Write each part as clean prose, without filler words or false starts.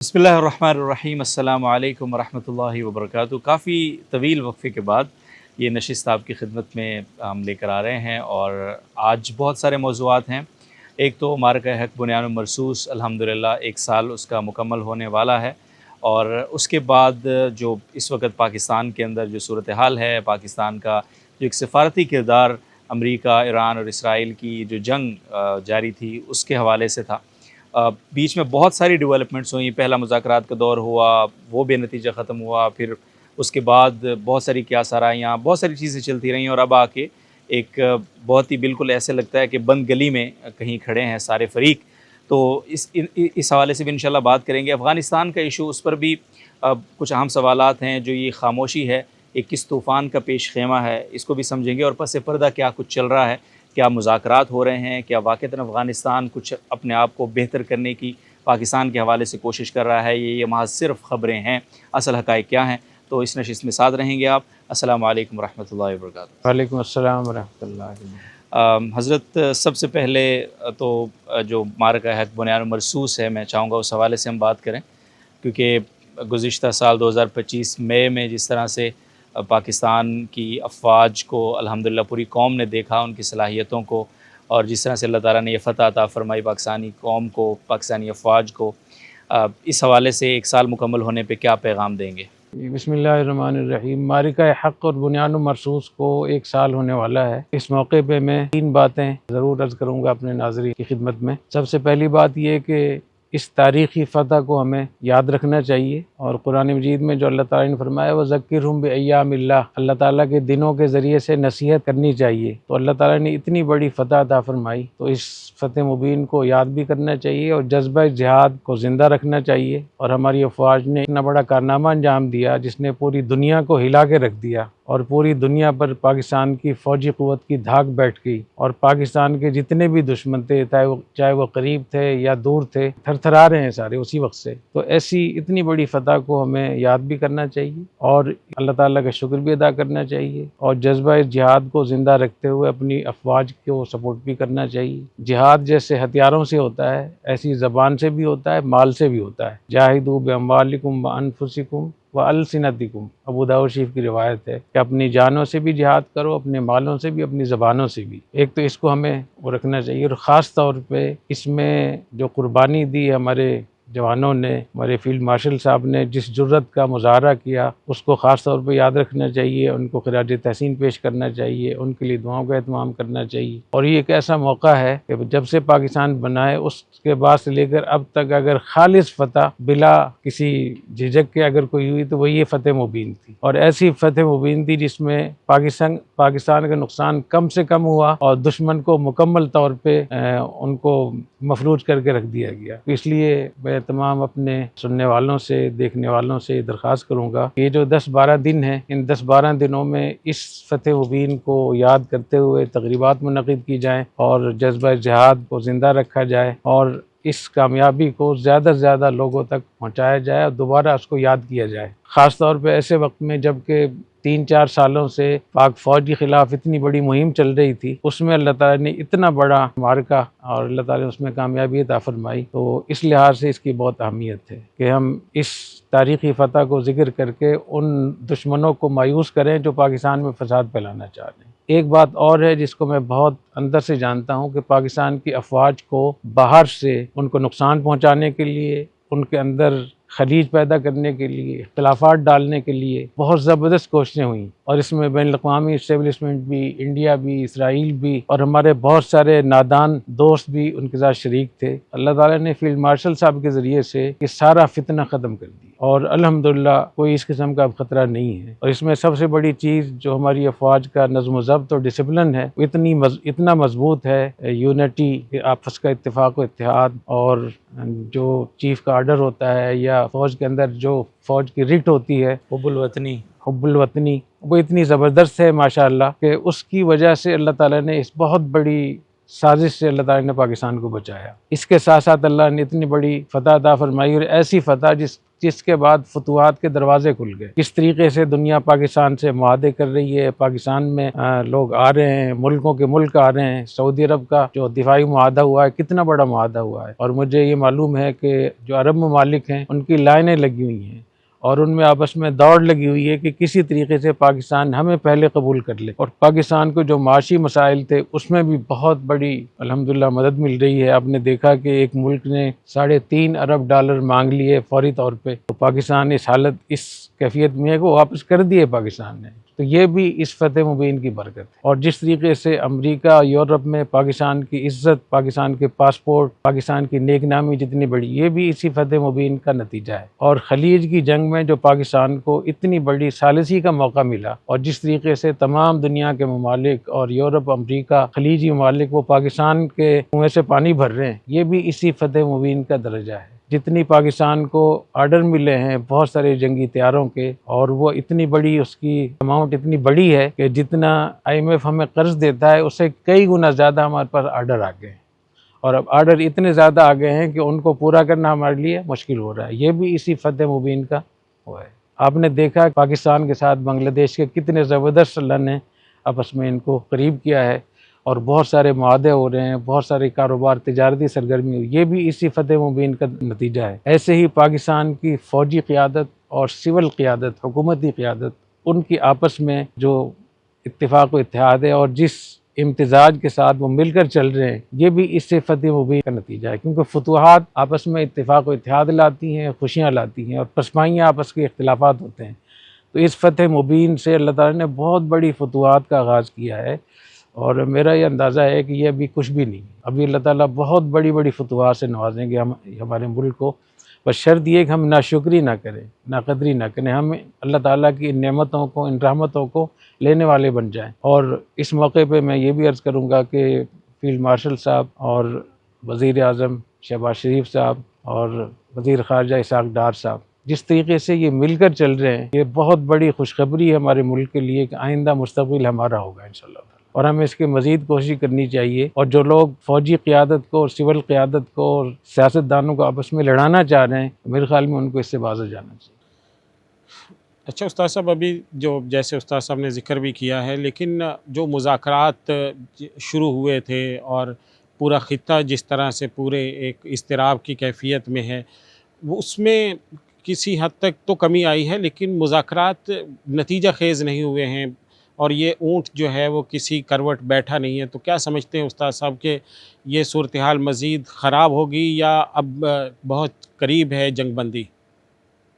बिस्मिल्लाहिर्रहमानिर्रहीम अस्सलामु अलैकुम वरहमतुल्लाहि वबरकातुहू। काफ़ी तवील वक्फ़े के बाद ये नशिस्त आपकी खिदमत में हम लेकर आ रहे हैं और आज बहुत सारे मौज़ूआत हैं। एक तो मारका हक़ बुनियान मरसूस अल्हम्दुलिल्लाह 1 साल उसका मुकम्मल होने वाला है और उसके बाद जो इस वक्त पाकिस्तान के अंदर जो सूरत हाल है, पाकिस्तान का जो एक सफ़ारती किरदार अमरीका, ईरान और इसराइल की जो जंग जारी थी उसके हवाले से था। बीच में बहुत सारी डेवलपमेंट्स हुई। पहला मुज़ाकरात का दौर हुआ, वो बेनतीजा ख़त्म हुआ। फिर उसके बाद बहुत सारी क़यास-आराइयाँ, बहुत सारी चीज़ें चलती रहीं और अब आके एक बहुत ही बिल्कुल ऐसे लगता है कि बंद गली में कहीं खड़े हैं सारे फ़रीक। तो इस हवाले से भी इंशाल्लाह बात करेंगे। अफ़गानिस्तान का इशू, उस पर भी कुछ अहम सवालात हैं। जो ये ख़ामोशी है, एक किस तूफ़ान का पेश ख़ैमा है, इसको भी समझेंगे और पस पर्दा क्या कुछ चल रहा है। क्या मुज़ाकरात हो रहे हैं, क्या वाक़ईतन अफ़गानिस्तान कुछ अपने आप को बेहतर करने की पाकिस्तान के हवाले से कोशिश कर रहा है, ये महज़ सिर्फ़ ख़बरें हैं, असल हक़ाइक़ क्या हैं। तो इस नशिस्त में साथ रहेंगे आप। अस्सलामु अलैकुम वरहमतुल्लाहि वबरकातुहू। वालेकुम अस्सलाम वरहमतुल्लाहि। हज़रत, सबसे पहले तो जो मारका हक़ बुनियान मरसूस है, मैं चाहूँगा उस हवाले से हम बात करें, क्योंकि गुज़िश्ता साल 2025 मई में जिस तरह से पाकिस्तान की अफ़वाज को अल्हम्दुलिल्लाह पूरी कौम ने देखा, उनकी सलाहियतों को, और जिस तरह से अल्लाह ताला ने ये फ़तह अता फ़रमाई पाकिस्तानी कौम को, पाकिस्तानी अफ़वाज को, इस हवाले से 1 साल मुकम्मल होने पे क्या पैगाम देंगे? बिस्मिल्लाहिर्रहमानिर्रहीम। मारिका हक़ और बुनियान मरसूस को 1 साल होने वाला है। इस मौके पे मैं 3 बातें ज़रूर अर्ज़ करूँगा अपने नाज़रीन की खिदमत में। सबसे पहली बात ये कि इस तारीख़ी फ़तह को हमें याद रखना चाहिए और कुरान मजीद में जो अल्लाह ताला ने फरमाया वज़क्किरहुम बिअय्यामिल्लाह, अल्लाह ताला के दिनों के ज़रिए से नसीहत करनी चाहिए। तो अल्लाह ताला ने इतनी बड़ी फ़तह अता फ़रमाई, तो इस फ़तह मुबीन को याद भी करना चाहिए और जज्बा जिहाद को ज़िंदा रखना चाहिए। और हमारी अफ़वाज ने इतना बड़ा कारनामा अंजाम दिया जिसने पूरी दुनिया को हिला के रख दिया और पूरी दुनिया पर पाकिस्तान की फ़ौजी क़ुव्वत की धाक बैठ गई और पाकिस्तान के जितने भी दुश्मन थे, चाहे वो करीब थे या दूर थे, थरथरा रहे हैं सारे उसी वक्त से। तो ऐसी इतनी बड़ी फ़तह को हमें याद भी करना चाहिए और अल्लाह ताला का शुक्र भी अदा करना चाहिए और जज्बा जिहाद को ज़िंदा रखते हुए अपनी अफ़वाज को सपोर्ट भी करना चाहिए। जिहाद जैसे हथियारों से होता है, ऐसी ज़बान से भी होता है, माल से भी होता है। जाहिदू बिअम्वालिकुम व अनफुसिकुम व अलसिनतिकुम, अबू दाऊद शरीफ की रिवायत है कि अपनी जानों से भी जिहाद करो, अपने मालों से भी, अपनी ज़बानों से भी। एक तो इसको हमें वो रखना चाहिए और ख़ास तौर पे इसमें जो कुर्बानी दी हमारे जवानों ने, हमारे फील्ड मार्शल साहब ने जिस जुर्रत का मुज़ाहरा किया, उसको ख़ास तौर पे याद रखना चाहिए, उनको ख़िराज तहसीन पेश करना चाहिए, उनके लिए दुआओं का एहतमाम करना चाहिए। और ये एक ऐसा मौका है कि जब से पाकिस्तान बना है उसके बाद से लेकर अब तक अगर खालिस फ़तह बिला किसी झिझक के अगर कोई हुई तो वो ये फ़तह मुबीन थी और ऐसी फ़तह मुबीन थी जिसमें पाकिस्तान का नुकसान कम से कम हुआ और दुश्मन को मुकम्मल तौर पर उनको मफलूज करके रख दिया गया। इसलिए मैं तमाम अपने सुनने वालों से, देखने वालों से दरख्वास्त करूँगा ये जो 10-12 दिन हैं, इन 10-12 दिनों में इस फ़तह मुबीन को याद करते हुए तक़रीबात मुनक़िद की जाएँ और जज्बा जिहाद को ज़िंदा रखा जाए और इस कामयाबी को ज़्यादा से ज़्यादा लोगों तक पहुँचाया जाए और दोबारा उसको याद किया जाए। ख़ास तौर पे ऐसे वक्त में जबकि 3-4 सालों से पाक फ़ौज के ख़िलाफ़ इतनी बड़ी मुहिम चल रही थी, उसमें अल्लाह ताला ने इतना बड़ा मारका और अल्लाह ताला ने उसमें कामयाबी अता फ़रमाई। तो इस लिहाज से इसकी बहुत अहमियत है कि हम इस तारीख़ी फ़तह को ज़िक्र करके उन दुश्मनों को मायूस करें जो पाकिस्तान में फ़साद फैलाना चाह रहे हैं। एक बात और है जिसको मैं बहुत अंदर से जानता हूँ कि पाकिस्तान की अफ़वाज को बाहर से उनको नुकसान पहुँचाने के लिए, उनके अंदर खलीज पैदा करने के लिए, इख्तिलाफ़ात डालने के लिए बहुत ज़बरदस्त कोशिशें हुई और इसमें बैनुल-अक़वामी इस्टेब्लिशमेंट भी, इंडिया भी, इसराइल भी और हमारे बहुत सारे नादान दोस्त भी उनके साथ शरीक थे। अल्लाह ताला ने फील्ड मार्शल साहब के ज़रिए से ये सारा फितना ख़त्म कर दिया और अल्हम्दुलिल्लाह कोई इस किस्म का अब ख़तरा नहीं है। और इसमें सबसे बड़ी चीज़ जो हमारी अफ़वाज का नज़्म व ज़ब्त और डिसिप्लिन है, इतना मज़बूत है। यूनिटी, आपस का इत्तेफ़ाक़ व इत्तेहाद और जो चीफ़ का आर्डर होता है या फ़ौज के अंदर जो फ़ौज की रिट होती है, हुब्बुल वतनी, वो इतनी ज़बरदस्त है माशाअल्लाह कि उसकी वजह से अल्लाह ताला ने इस बहुत बड़ी साजिश से अल्लाह ताला ने पाकिस्तान को बचाया। इसके साथ साथ अल्लाह ने इतनी बड़ी फतह अता फरमाई, और ऐसी फतह जिसके बाद फतूहात के दरवाजे खुल गए। किस तरीके से दुनिया पाकिस्तान से मुआहदे कर रही है, पाकिस्तान में लोग आ रहे हैं, मुल्कों के मुल्क आ रहे हैं। सऊदी अरब का जो दिफाई मुआहदा हुआ है, कितना बड़ा मुआहदा हुआ है, और मुझे ये मालूम है कि जो अरब ममालिक हैं उनकी लाइनें लगी हुई हैं और उनमें आपस में दौड़ लगी हुई है कि किसी तरीके से पाकिस्तान हमें पहले कबूल कर ले। और पाकिस्तान को जो माशी मसाइल थे उसमें भी बहुत बड़ी अल्हम्दुलिल्लाह मदद मिल रही है। आपने देखा कि एक मुल्क ने $3.5 अरब मांग लिए फौरी तौर पे, तो पाकिस्तान इस हालत, इस कैफियत में है कि वापस कर दिए पाकिस्तान ने। तो ये भी इस फतेह मुबीन की बरकत है। और जिस तरीके से अमेरिका, यूरोप में पाकिस्तान की इज्जत, पाकिस्तान के पासपोर्ट, पाकिस्तान की नेकनामी जितनी बड़ी, ये भी इसी फतेह मुबीन का नतीजा है। और खलीज की जंग में जो पाकिस्तान को इतनी बड़ी सालिसी का मौका मिला, और जिस तरीके से तमाम दुनिया के ममालिक और यूरोप, अमरीका, खलीजी ममालिक वो पाकिस्तान के कुएं से पानी भर रहे हैं, ये भी इसी फतेह मुबीन का दर्जा है। जितनी पाकिस्तान को आर्डर मिले हैं बहुत सारे जंगी तैयारों के, और वो इतनी बड़ी, उसकी अमाउंट इतनी बड़ी है कि जितना IMF हमें कर्ज देता है उससे कई गुना ज़्यादा हमारे पास आर्डर आ गए हैं। और अब आर्डर इतने ज़्यादा आ गए हैं कि उनको पूरा करना हमारे लिए मुश्किल हो रहा है। ये भी इसी फतेह मुबीन का वो है। आपने देखा पाकिस्तान के साथ बांग्लादेश के कितने ज़बरदस्त अल्लाह ने आपस में इनको करीब किया है, और बहुत सारे मुआहदे हो रहे हैं, बहुत सारे कारोबार, तिजारती सरगर्मी हुई, ये भी इसी फतेह मुबीन का नतीजा है। ऐसे ही पाकिस्तान की फ़ौजी क़ियादत और सिविल क़ियादत, हुकूमती क़ियादत, उनकी आपस में जो इत्तेफाक व इत्तेहाद है और जिस इम्तिजाज के साथ वो मिलकर चल रहे हैं, ये भी इससे फतेह मुबीन का नतीजा है। क्योंकि फतूहात आपस में इत्तेफाक व इत्तेहाद लाती हैं, खुशियाँ लाती हैं, और पसमाइयाँ आपस के इख्तिलाफात होते हैं। तो इस फतेह मुबीन से अल्लाह ताला ने बहुत बड़ी फतूहात का आगाज़ किया है, और मेरा ये अंदाज़ा है कि ये अभी कुछ भी नहीं, अभी अल्लाह ताला बहुत बड़ी बड़ी फतूहात से नवाजेंगे हमारे मुल्क को। बस शर्त ये कि हम नाशुक्री ना करें, नाकदरी ना करें, हम अल्लाह ताला की इन नेमतों को, इन रहमतों को लेने वाले बन जाएं। और इस मौके पे मैं ये भी अर्ज़ करूँगा कि फील्ड मार्शल साहब और वज़ीर आज़म शहबाज शरीफ साहब और वज़ीर ख़ारजा इसहाक़ डार साहब जिस तरीके से ये मिलकर चल रहे हैं, ये बहुत बड़ी खुशखबरी है हमारे मुल्क के लिए कि आइंदा मुस्तक़बिल हमारा होगा इंशाअल्लाह। और हमें इसकी मज़ीद कोशिश करनी चाहिए। और जो लोग फ़ौजी क़ियादत को और सिविल क़ियादत को और सियासतदानों को आपस में लड़ाना चाह रहे हैं, मेरे ख़्याल में उनको इससे बाज़ जाना चाहिए। अच्छा उस्ताद साहब, अभी जो जैसे उस्ताद साहब ने ज़िक्र भी किया है, लेकिन जो मुज़ाकरात शुरू हुए थे और पूरा ख़ित्ता जिस तरह से पूरे एक इज़्तिराब की कैफ़ियत में है, वो उसमें किसी हद तक तो कमी आई है, लेकिन मुज़ाकरात नतीजा खेज़ नहीं हुए हैं, और ये ऊँट जो है वो किसी करवट बैठा नहीं है। तो क्या समझते हैं उस्ताद साहब कि ये सूरत हाल मज़ीद ख़राब होगी या अब बहुत करीब है जंगबंदी?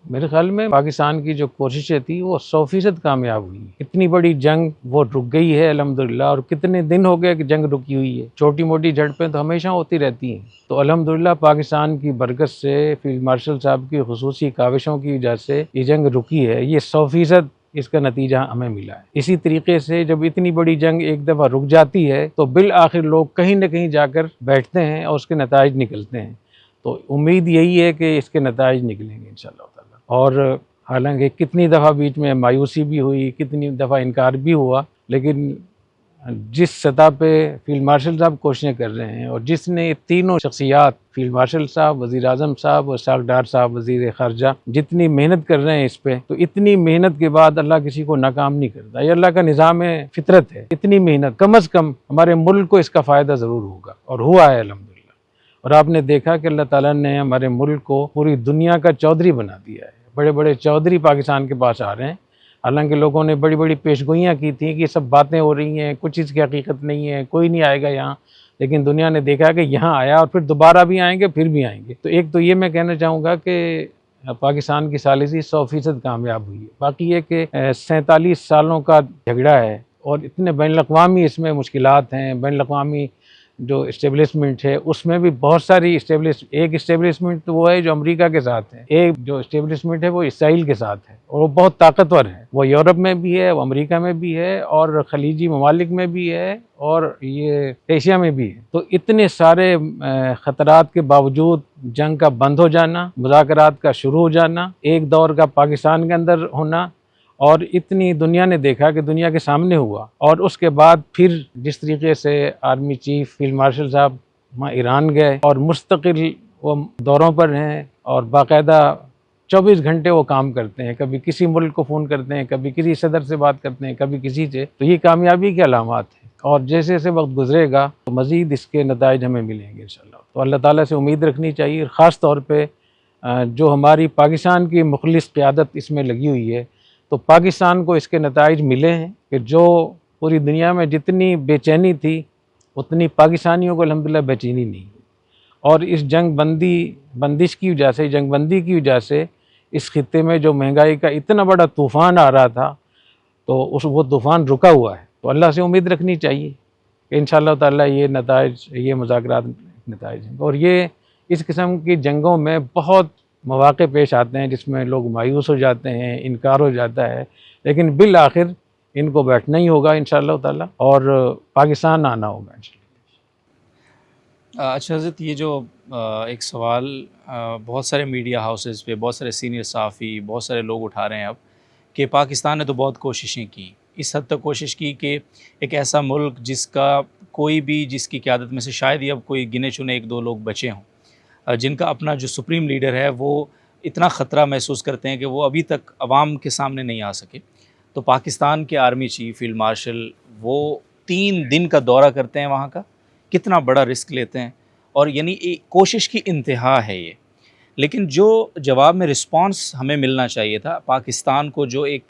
मेरे ख्याल में पाकिस्तान की जो कोशिशें थी वो 100% कामयाब हुई। इतनी बड़ी जंग वो रुक गई है अल्हम्दुलिल्लाह, और कितने दिन हो गए कि जंग रुकी हुई है। छोटी मोटी झड़पें तो हमेशा होती रहती हैं। तो अल्हम्दुलिल्लाह पाकिस्तान की बरकत से, फील्ड मार्शल साहब की खुसूसी काविशों की वजह से ये जंग रुकी है। ये 100% इसका नतीजा हमें मिला है। इसी तरीके से जब इतनी बड़ी जंग एक दफ़ा रुक जाती है तो बिल आखिर लोग कहीं न कहीं जाकर बैठते हैं और उसके नताइज निकलते हैं। तो उम्मीद यही है कि इसके नताइज निकलेंगे इंशाअल्लाह ताला। और हालांकि कितनी दफ़ा बीच में मायूसी भी हुई, कितनी दफ़ा इनकार भी हुआ, लेकिन जिस सतह पे फील्ड मार्शल साहब कोशिशें कर रहे हैं, और जिसने तीनों शख्सियात, फील्ड मार्शल साहब, वज़ीर आज़म साहब और इसहाक़ डार साहब वज़ीर ख़ारजा, जितनी मेहनत कर रहे हैं इस पे, तो इतनी मेहनत के बाद अल्लाह किसी को नाकाम नहीं करता। ये अल्लाह का निज़ाम है, फितरत है। इतनी मेहनत कम अज़ कम हमारे मुल्क को इसका फ़ायदा ज़रूर होगा, और हुआ है अल्हम्दुलिल्लाह। और आपने देखा कि अल्लाह ताला ने हमारे मुल्क को पूरी दुनिया का चौधरी बना दिया है। बड़े बड़े चौधरी पाकिस्तान के पास आ रहे हैं। हालांकि लोगों ने बड़ी बड़ी पेशगोइयाँ की थी कि ये सब बातें हो रही हैं, कुछ चीज़ की हकीकत नहीं है, कोई नहीं आएगा यहाँ, लेकिन दुनिया ने देखा कि यहाँ आया और फिर दोबारा भी आएंगे, फिर भी आएंगे। तो एक तो ये मैं कहना चाहूँगा कि पाकिस्तान की सालिसी 100% कामयाब हुई है। बाकी ये कि 47 सालों का झगड़ा है, और इतने बैनुल-अक़वामी इसमें मुश्किलात हैं। बैनुल-अक़वामी जो इस्टेब्लिशमेंट है उसमें भी बहुत सारी एक इस्टेब्लिशमेंट तो वो है जो अमेरिका के साथ है, एक जो इस्टेब्लिशमेंट है वो इसराइल के साथ है, और वो बहुत ताकतवर है। वो यूरोप में भी है, वो अमेरिका में भी है, और खलीजी ममालिक में भी है, और ये एशिया में भी है। तो इतने सारे ख़तरात के बावजूद जंग का बंद हो जाना, मुज़ाकरात का शुरू हो जाना, एक दौर का पाकिस्तान के अंदर होना, और इतनी दुनिया ने देखा कि दुनिया के सामने हुआ, और उसके बाद फिर जिस तरीके से आर्मी चीफ फील्ड मार्शल साहब वहाँ ईरान गए और मुस्तकिल वो दौरों पर हैं और बाकायदा 24 घंटे वो काम करते हैं, कभी किसी मुल्क को फ़ोन करते हैं, कभी किसी सदर से बात करते हैं, कभी किसी से, तो ये कामयाबी के अलामात हैं। और जैसे जैसे वक्त गुजरेगा तो मज़ीद इसके नताइज हमें मिलेंगे इंशाल्लाह। तो अल्लाह ताला से उम्मीद रखनी चाहिए, ख़ास तौर पे जो हमारी पाकिस्तान की मुखलिस क़यादत इसमें लगी हुई है, तो पाकिस्तान को इसके नताइज मिले हैं कि जो पूरी दुनिया में जितनी बेचैनी थी उतनी पाकिस्तानियों को अल्हम्दुलिल्लाह बेचैनी नहीं। और इस बंदिश की वजह से, जंग बंदी की वजह से इस खित्ते में जो महंगाई का इतना बड़ा तूफ़ान आ रहा था, तो वो तूफ़ान रुका हुआ है। तो अल्लाह से उम्मीद रखनी चाहिए कि इंशाअल्लाह ताला ये नताइज, ये मुज़ाकरात नताइज हैं। और ये इस किस्म की जंगों में बहुत मौक़े पेश आते हैं जिसमें लोग मायूस हो जाते हैं, इनकार हो जाता है, लेकिन बिल आखिर इनको बैठना ही होगा इंशाअल्लाह ताला और पाकिस्तान आना होगा इंशाअल्लाह। अच्छा हज़रत, ये जो एक सवाल बहुत सारे मीडिया हाउसेस पे, बहुत सारे सीनियर सहाफ़ी, बहुत सारे लोग उठा रहे हैं अब, कि पाकिस्तान ने तो बहुत कोशिशें की, इस हद तक कोशिश की कि एक ऐसा मुल्क जिसकी क़यादत में से शायद ही अब कोई गिने चुने एक दो लोग बचे हों, जिनका अपना जो सुप्रीम लीडर है वो इतना ख़तरा महसूस करते हैं कि वो अभी तक अवाम के सामने नहीं आ सके। तो पाकिस्तान के आर्मी चीफ फील्ड मार्शल वो 3 दिन का दौरा करते हैं वहाँ का, कितना बड़ा रिस्क लेते हैं, और यानी कोशिश की इंतहा है ये। लेकिन जो जवाब में रिस्पांस हमें मिलना चाहिए था पाकिस्तान को, जो एक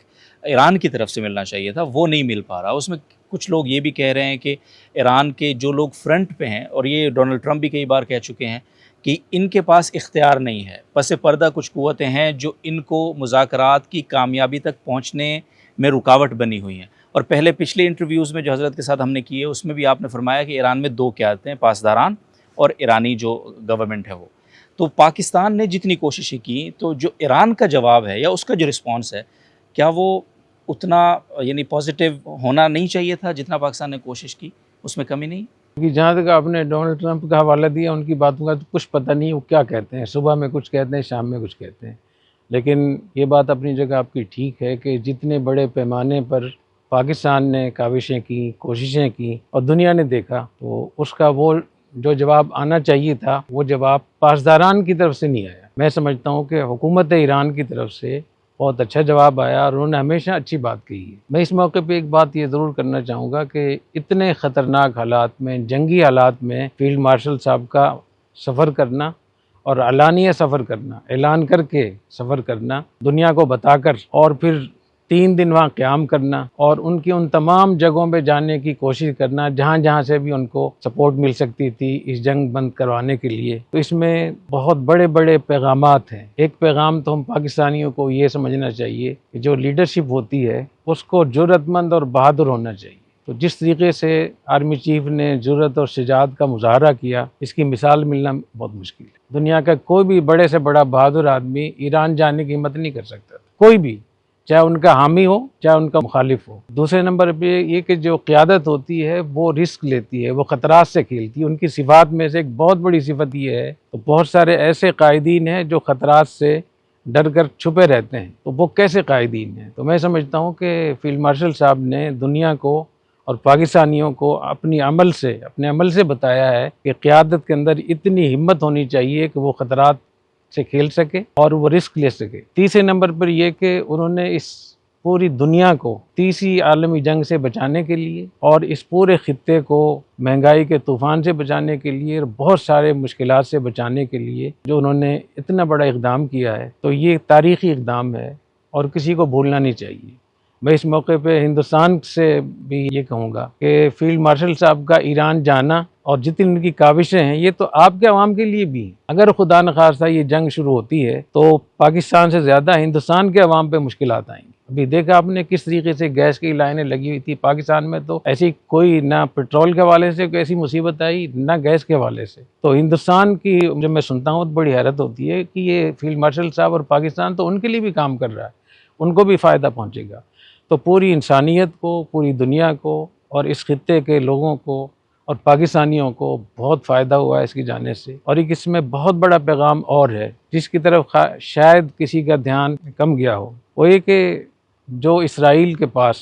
ईरान की तरफ से मिलना चाहिए था, वो नहीं मिल पा रहा। उसमें कुछ लोग ये भी कह रहे हैं कि ईरान के जो लोग फ्रंट पे हैं, और ये डोनाल्ड ट्रंप भी कई बार कह चुके हैं कि इनके पास इख्तियार नहीं है, पस पर्दा कुछ क़ुव्वतें हैं जो इनको मुज़ाकरात की कामयाबी तक पहुँचने में रुकावट बनी हुई हैं। और पहले पिछले इंटरव्यूज़ में जो हज़रत के साथ हमने किए उसमें भी आपने फरमाया कि ईरान में 2 क़यादतें हैं, पासदारान और ईरानी जो गवर्नमेंट है वो। तो पाकिस्तान ने जितनी कोशिशें की, तो जो ईरान का जवाब है या उसका जो रिस्पॉन्स है, क्या वो उतना यानी पॉजिटिव होना नहीं चाहिए था जितना पाकिस्तान ने कोशिश की? उसमें कमी नहीं? कि जहाँ तक आपने डोनाल्ड ट्रंप का हवाला दिया, उनकी बातों का तो कुछ पता नहीं वो क्या कहते हैं, सुबह में कुछ कहते हैं, शाम में कुछ कहते हैं। लेकिन ये बात अपनी जगह आपकी ठीक है कि जितने बड़े पैमाने पर पाकिस्तान ने काविशें की, कोशिशें की और दुनिया ने देखा, तो उसका वो जो जवाब आना चाहिए था वो जवाब पासदारान की तरफ से नहीं आया। मैं समझता हूँ कि हुकूमत ईरान की तरफ से बहुत अच्छा जवाब आया और उन्होंने हमेशा अच्छी बात कही है। मैं इस मौके पे एक बात ये ज़रूर करना चाहूँगा कि इतने ख़तरनाक हालात में, जंगी हालात में फ़ील्ड मार्शल साहब का सफ़र करना और अलानिया सफ़र करना, ऐलान करके सफ़र करना, दुनिया को बताकर, और फिर 3 दिन वहाँ क़याम करना और उनकी उन तमाम जगहों पे जाने की कोशिश करना जहाँ जहाँ से भी उनको सपोर्ट मिल सकती थी इस जंग बंद करवाने के लिए। तो इसमें बहुत बड़े बड़े पैगामात हैं। एक पैगाम तो हम पाकिस्तानियों को ये समझना चाहिए कि जो लीडरशिप होती है उसको जुर्रतमंद और बहादुर होना चाहिए। तो जिस तरीके से आर्मी चीफ ने जुर्रत और शजाअत का मुजाहरा किया, इसकी मिसाल मिलना बहुत मुश्किल है। दुनिया का कोई भी बड़े से बड़ा बहादुर आदमी ईरान जाने की हिम्मत नहीं कर सकता, कोई भी, चाहे उनका हामी हो चाहे उनका मुखालिफ हो। दूसरे नंबर पे ये कि जो क़यादत होती है वो रिस्क लेती है, वो ख़तरात से खेलती है। उनकी सिफ़ात में से एक बहुत बड़ी सिफ़त ये है, तो बहुत सारे ऐसे कायदीन हैं जो ख़तरात से डर कर छुपे रहते हैं, तो वो कैसे कायदीन हैं? तो मैं समझता हूँ कि फील्ड मार्शल साहब ने दुनिया को और पाकिस्तानियों को अपने अमल से बताया है कि क़यादत के अंदर इतनी हिम्मत होनी चाहिए कि वो ख़तरात से खेल सके और वो रिस्क ले सके। तीसरे नंबर पर यह कि उन्होंने इस पूरी दुनिया को तीसरी आलमी जंग से बचाने के लिए और इस पूरे खित्ते को महंगाई के तूफ़ान से बचाने के लिए और बहुत सारे मुश्किलात से बचाने के लिए जो उन्होंने इतना बड़ा इक़दाम किया है, तो ये तारीख़ी इक़दाम है और किसी को भूलना नहीं चाहिए। मैं इस मौके पे हिंदुस्तान से भी ये कहूँगा कि फील्ड मार्शल साहब का ईरान जाना और जितनी उनकी काविशें हैं, ये तो आपके अवाम के लिए भी, अगर खुदा न खास्ता ये जंग शुरू होती है तो पाकिस्तान से ज़्यादा हिंदुस्तान के अवाम पे मुश्किलात आएंगी। अभी देखा आपने किस तरीके से गैस की लाइनें लगी हुई थी पाकिस्तान में, तो ऐसी कोई ना पेट्रोल के हवाले से कोई ऐसी मुसीबत आई ना गैस के हवाले से। तो हिंदुस्तान की जब मैं सुनता हूँ तो बड़ी हैरत होती है कि ये फील्ड मार्शल साहब और पाकिस्तान तो उनके लिए भी काम कर रहा है, उनको भी फ़ायदा पहुँचेगा। तो पूरी इंसानियत को, पूरी दुनिया को और इस खित्ते के लोगों को और पाकिस्तानियों को बहुत फ़ायदा हुआ है इसकी जाने से। और एक इसमें बहुत बड़ा पैगाम और है जिसकी तरफ शायद किसी का ध्यान कम गया हो, वो ये कि जो इसराइल के पास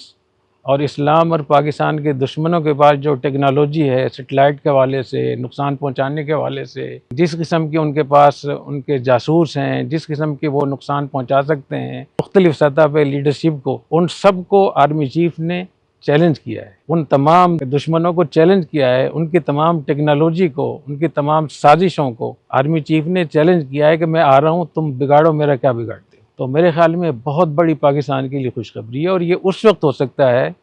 और इस्लाम और पाकिस्तान के दुश्मनों के पास जो टेक्नोलॉजी है सेटेलाइट के हवाले से, नुकसान पहुंचाने के हवाले से, जिस किस्म की उनके पास उनके जासूस हैं, जिस किस्म के वो नुकसान पहुंचा सकते हैं मुख्तलिफ सतह पे लीडरशिप को, उन सब को आर्मी चीफ ने चैलेंज किया है। उन तमाम दुश्मनों को चैलेंज किया है, उनकी तमाम टेक्नोलॉजी को, उनकी तमाम साजिशों को आर्मी चीफ ने चैलेंज किया है कि मैं आ रहा हूँ, तुम बिगाड़ो, मेरा क्या बिगाड़ते हो। तो मेरे ख्याल में बहुत बड़ी पाकिस्तान के लिए खुशखबरी है, और ये उस वक्त हो सकता है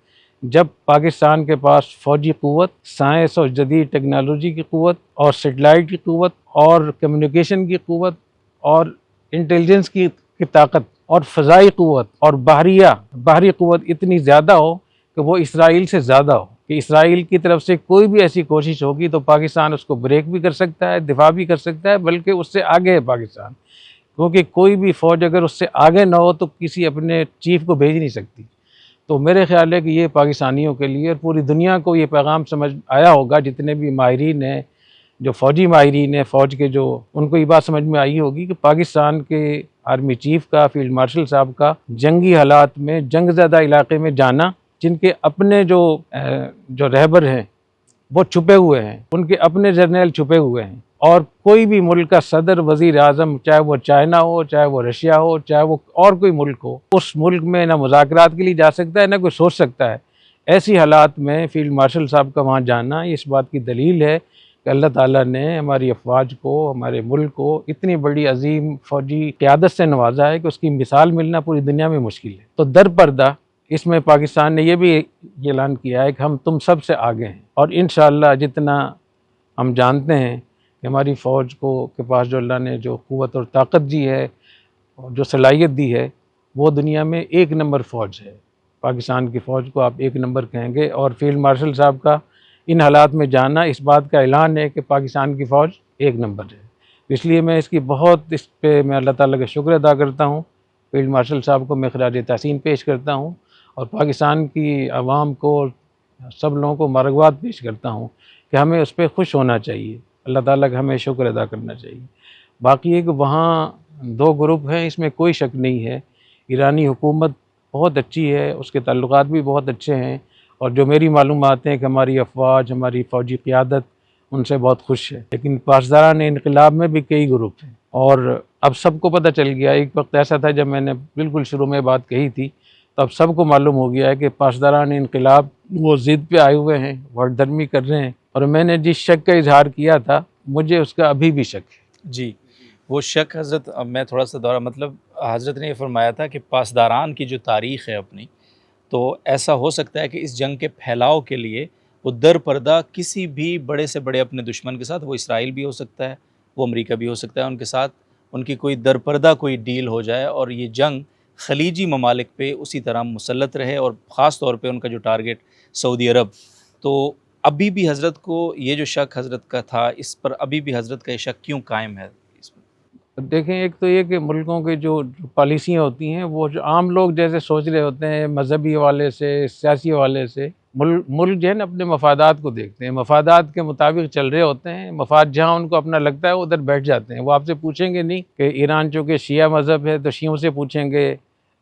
जब पाकिस्तान के पास फ़ौजी क़ुव्वत, साइंस और जदीद टेक्नोलॉजी की क़ुव्वत और सेटेलाइट की क़ुव्वत और कम्युनिकेशन की क़ुव्वत और इंटेलिजेंस की ताकत और फ़ज़ाई क़ुव्वत और बाहरी क़ुव्वत इतनी ज़्यादा हो कि वो इसराइल से ज़्यादा हो, कि इसराइल की तरफ से कोई भी ऐसी कोशिश होगी तो पाकिस्तान उसको ब्रेक भी कर सकता है, दिफा भी कर सकता है, बल्कि उससे आगे है पाकिस्तान। क्योंकि कोई भी फ़ौज अगर उससे आगे ना हो तो किसी अपने चीफ को भेज नहीं सकती। तो मेरे ख्याल है कि ये पाकिस्तानियों के लिए और पूरी दुनिया को ये पैगाम समझ आया होगा, जितने भी माहिरीन हैं, जो फ़ौजी माहिरीन हैं, फ़ौज के, जो उनको ये बात समझ में आई होगी कि पाकिस्तान के आर्मी चीफ का, फील्ड मार्शल साहब का जंगी हालात में जंगज़दा इलाके में जाना, जिनके अपने जो रहबर हैं वो छुपे हुए हैं, उनके अपने जर्नल छुपे हुए हैं, और कोई भी मुल्क का सदर, वज़ीर आज़म, चाहे वो चाइना हो, चाहे वो रशिया हो, चाहे वो और कोई मुल्क हो, उस मुल्क में ना मुज़ाकरात के लिए जा सकता है, ना कोई सोच सकता है। ऐसी हालात में फील्ड मार्शल साहब का वहाँ जाना इस बात की दलील है कि अल्लाह ताला ने हमारी अफवाज को, हमारे मुल्क को इतनी बड़ी अजीम फ़ौजी क़यादत से नवाजा है कि उसकी मिसाल मिलना पूरी दुनिया में मुश्किल है। तो दर पर्दा इसमें पाकिस्तान ने यह भी ऐलान किया है कि हम तुम सब से आगे हैं, और इंशाअल्लाह जितना हम जानते हैं कि हमारी फ़ौज के पास जो अल्लाह ने जो क़ुव्वत और ताकत दी है और जो सलाहियत दी है, वो दुनिया में एक नंबर फ़ौज है। पाकिस्तान की फ़ौज को आप एक नंबर कहेंगे, और फील्ड मार्शल साहब का इन हालात में जाना इस बात का ऐलान है कि पाकिस्तान की फ़ौज एक नंबर है। इसलिए मैं इस पे मैं अल्लाह ताला का शुक्र अदा करता हूँ। फील्ड मार्शल साहब को मैं खराज तहसीन पेश करता हूँ, और पाकिस्तान की आवाम को, सब लोगों को मुबारकबाद पेश करता हूँ कि हमें उस पर खुश होना चाहिए, अल्लाह ताला का हमें शुक्र अदा करना चाहिए। बाकी एक वहाँ दो ग्रुप हैं, इसमें कोई शक नहीं है। ईरानी हुकूमत बहुत अच्छी है, उसके ताल्लुकात भी बहुत अच्छे हैं, और जो मेरी मालूमात हैं कि हमारी अफवाज, हमारी फ़ौजी क़यादत उनसे बहुत खुश है। लेकिन पासदारान इनक़िलाब में भी कई ग्रुप हैं, और अब सबको पता चल गया। एक वक्त ऐसा था जब मैंने बिल्कुल शुरू में बात कही थी, तो अब सबको मालूम हो गया है कि पासदारान इनक़िलाब वो ज़िद पे आए हुए हैं, वोटधर्मी कर रहे हैं, और मैंने जिस शक का इजहार किया था, मुझे उसका अभी भी शक है। जी, वो शक हज़रत, अब मैं थोड़ा सा दोहरा, मतलब हज़रत ने ये फरमाया था कि पासदारान की जो तारीख़ है अपनी, तो ऐसा हो सकता है कि इस जंग के फैलाव के लिए वो दर पर्दा किसी भी बड़े से बड़े अपने दुश्मन के साथ, वो इसराइल भी हो सकता है, वो अमेरिका भी हो सकता है, उनके साथ उनकी कोई दर पर्दा कोई डील हो जाए, और ये जंग खलीजी ममालिक पे उसी तरह मुसल्लत रहे, और ख़ास तौर पे उनका जो टारगेट सऊदी अरब। तो अभी भी हज़रत को ये जो शक हज़रत का था, इस पर अभी भी हज़रत का ये शक क्यों कायम है? देखें, एक तो ये कि मुल्कों के जो पॉलिसियाँ होती हैं, वो जो आम लोग जैसे सोच रहे होते हैं मजहबी हवाले से, सियासी हवाले से, मुल्क जो है ना अपने मफादात को देखते हैं, मफादात के मुताबिक चल रहे होते हैं। मफाद जहाँ उनको अपना लगता है उधर बैठ जाते हैं। वो आपसे पूछेंगे नहीं कि ईरान चूँकि शिया मज़हब है तो शियों से पूछेंगे,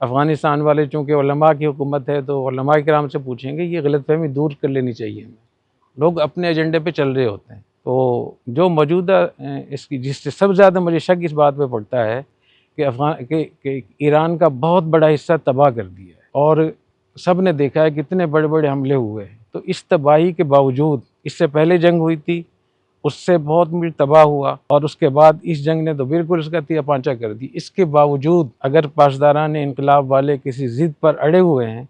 अफ़गानिस्तान वाले चूँकि उलमा की हुकूमत है तो उलमा किराम से पूछेंगे। ये गलतफहमी दूर कर लेनी चाहिए हमें। लोग अपने एजेंडे पे चल रहे होते हैं। तो जो मौजूदा इसकी जिससे सब ज़्यादा मुझे शक इस बात पे पड़ता है कि ईरान का बहुत बड़ा हिस्सा तबाह कर दिया है, और सब ने देखा है कितने बड़े बड़े हमले हुए हैं। तो इस तबाही के बावजूद, इससे पहले जंग हुई थी, उससे बहुत मुल्क तबाह हुआ, और उसके बाद इस जंग ने तो बिल्कुल उसका तिया पांचा कर दी। इसके बावजूद अगर पासदारान इनकलाब वाले किसी ज़िद पर अड़े हुए हैं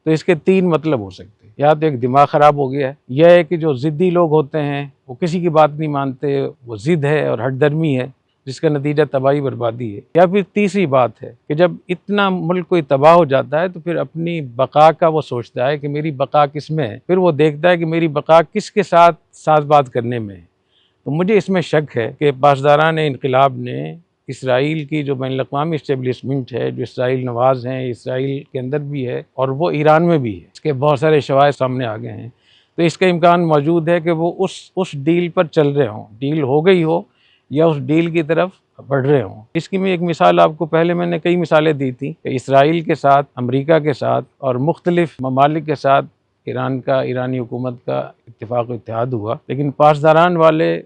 तो इसके तीन मतलब हो सकते हैं। या तो एक दिमाग ख़राब हो गया है, यह है कि जो ज़िद्दी लोग होते हैं वो किसी की बात नहीं मानते, वो ज़िद है और हठधर्मी है, जिसका नतीजा तबाही बर्बादी है। या फिर तीसरी बात है कि जब इतना मुल्क कोई तबाह हो जाता है तो फिर अपनी बका का वो सोचता है कि मेरी बका किस में है, फिर वो देखता है कि मेरी बका किसके साथ साज़बात करने में है। तो मुझे इसमें शक है कि पासदारान इनकलाब ने इसराइल की जो बैनुल-अक़वामी इस्टेब्लिशमेंट है, जो इसराइल नवाज़ हैं, इसराइल के अंदर भी है और वो ईरान में भी है, इसके बहुत सारे शवाहिद सामने आ गए हैं। तो इसका इम्कान मौजूद है कि वो उस डील पर चल रहे हों, डील हो गई हो या उस डील की तरफ बढ़ रहे हों। इसकी मैं एक मिसाल आपको, पहले मैंने कई मिसालें दी थी कि इसराइल के साथ, अमेरिका के साथ और मुख्तलिफ ममालिक के साथ ईरानी हुकूमत का इत्तेफाक इत्तेहाद हुआ, लेकिन पासदारान वाले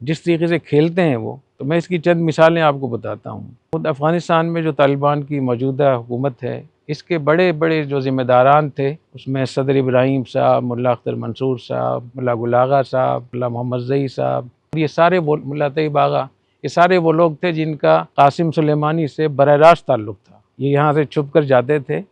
जिस तरीके से खेलते हैं वो, तो मैं इसकी चंद मिसालें आपको बताता हूँ। खुद अफ़गानिस्तान में जो तालिबान की मौजूदा हुकूमत है, इसके बड़े बड़े जो ज़िम्मेदारान थे उसमें सदर इब्राहिम साहब, मुल्ला अख्तर मंसूर साहब, मुल्ला गुल आगा साहब, मुल्ला मोहम्मद ज़ई साहब, ये सारे मुल्ला तैयब आगा, ये सारे वो लोग थे जिनका कासिम सुलेमानी से बराह रास्त ताल्लुक़ था। ये यहाँ से छुप कर जाते थे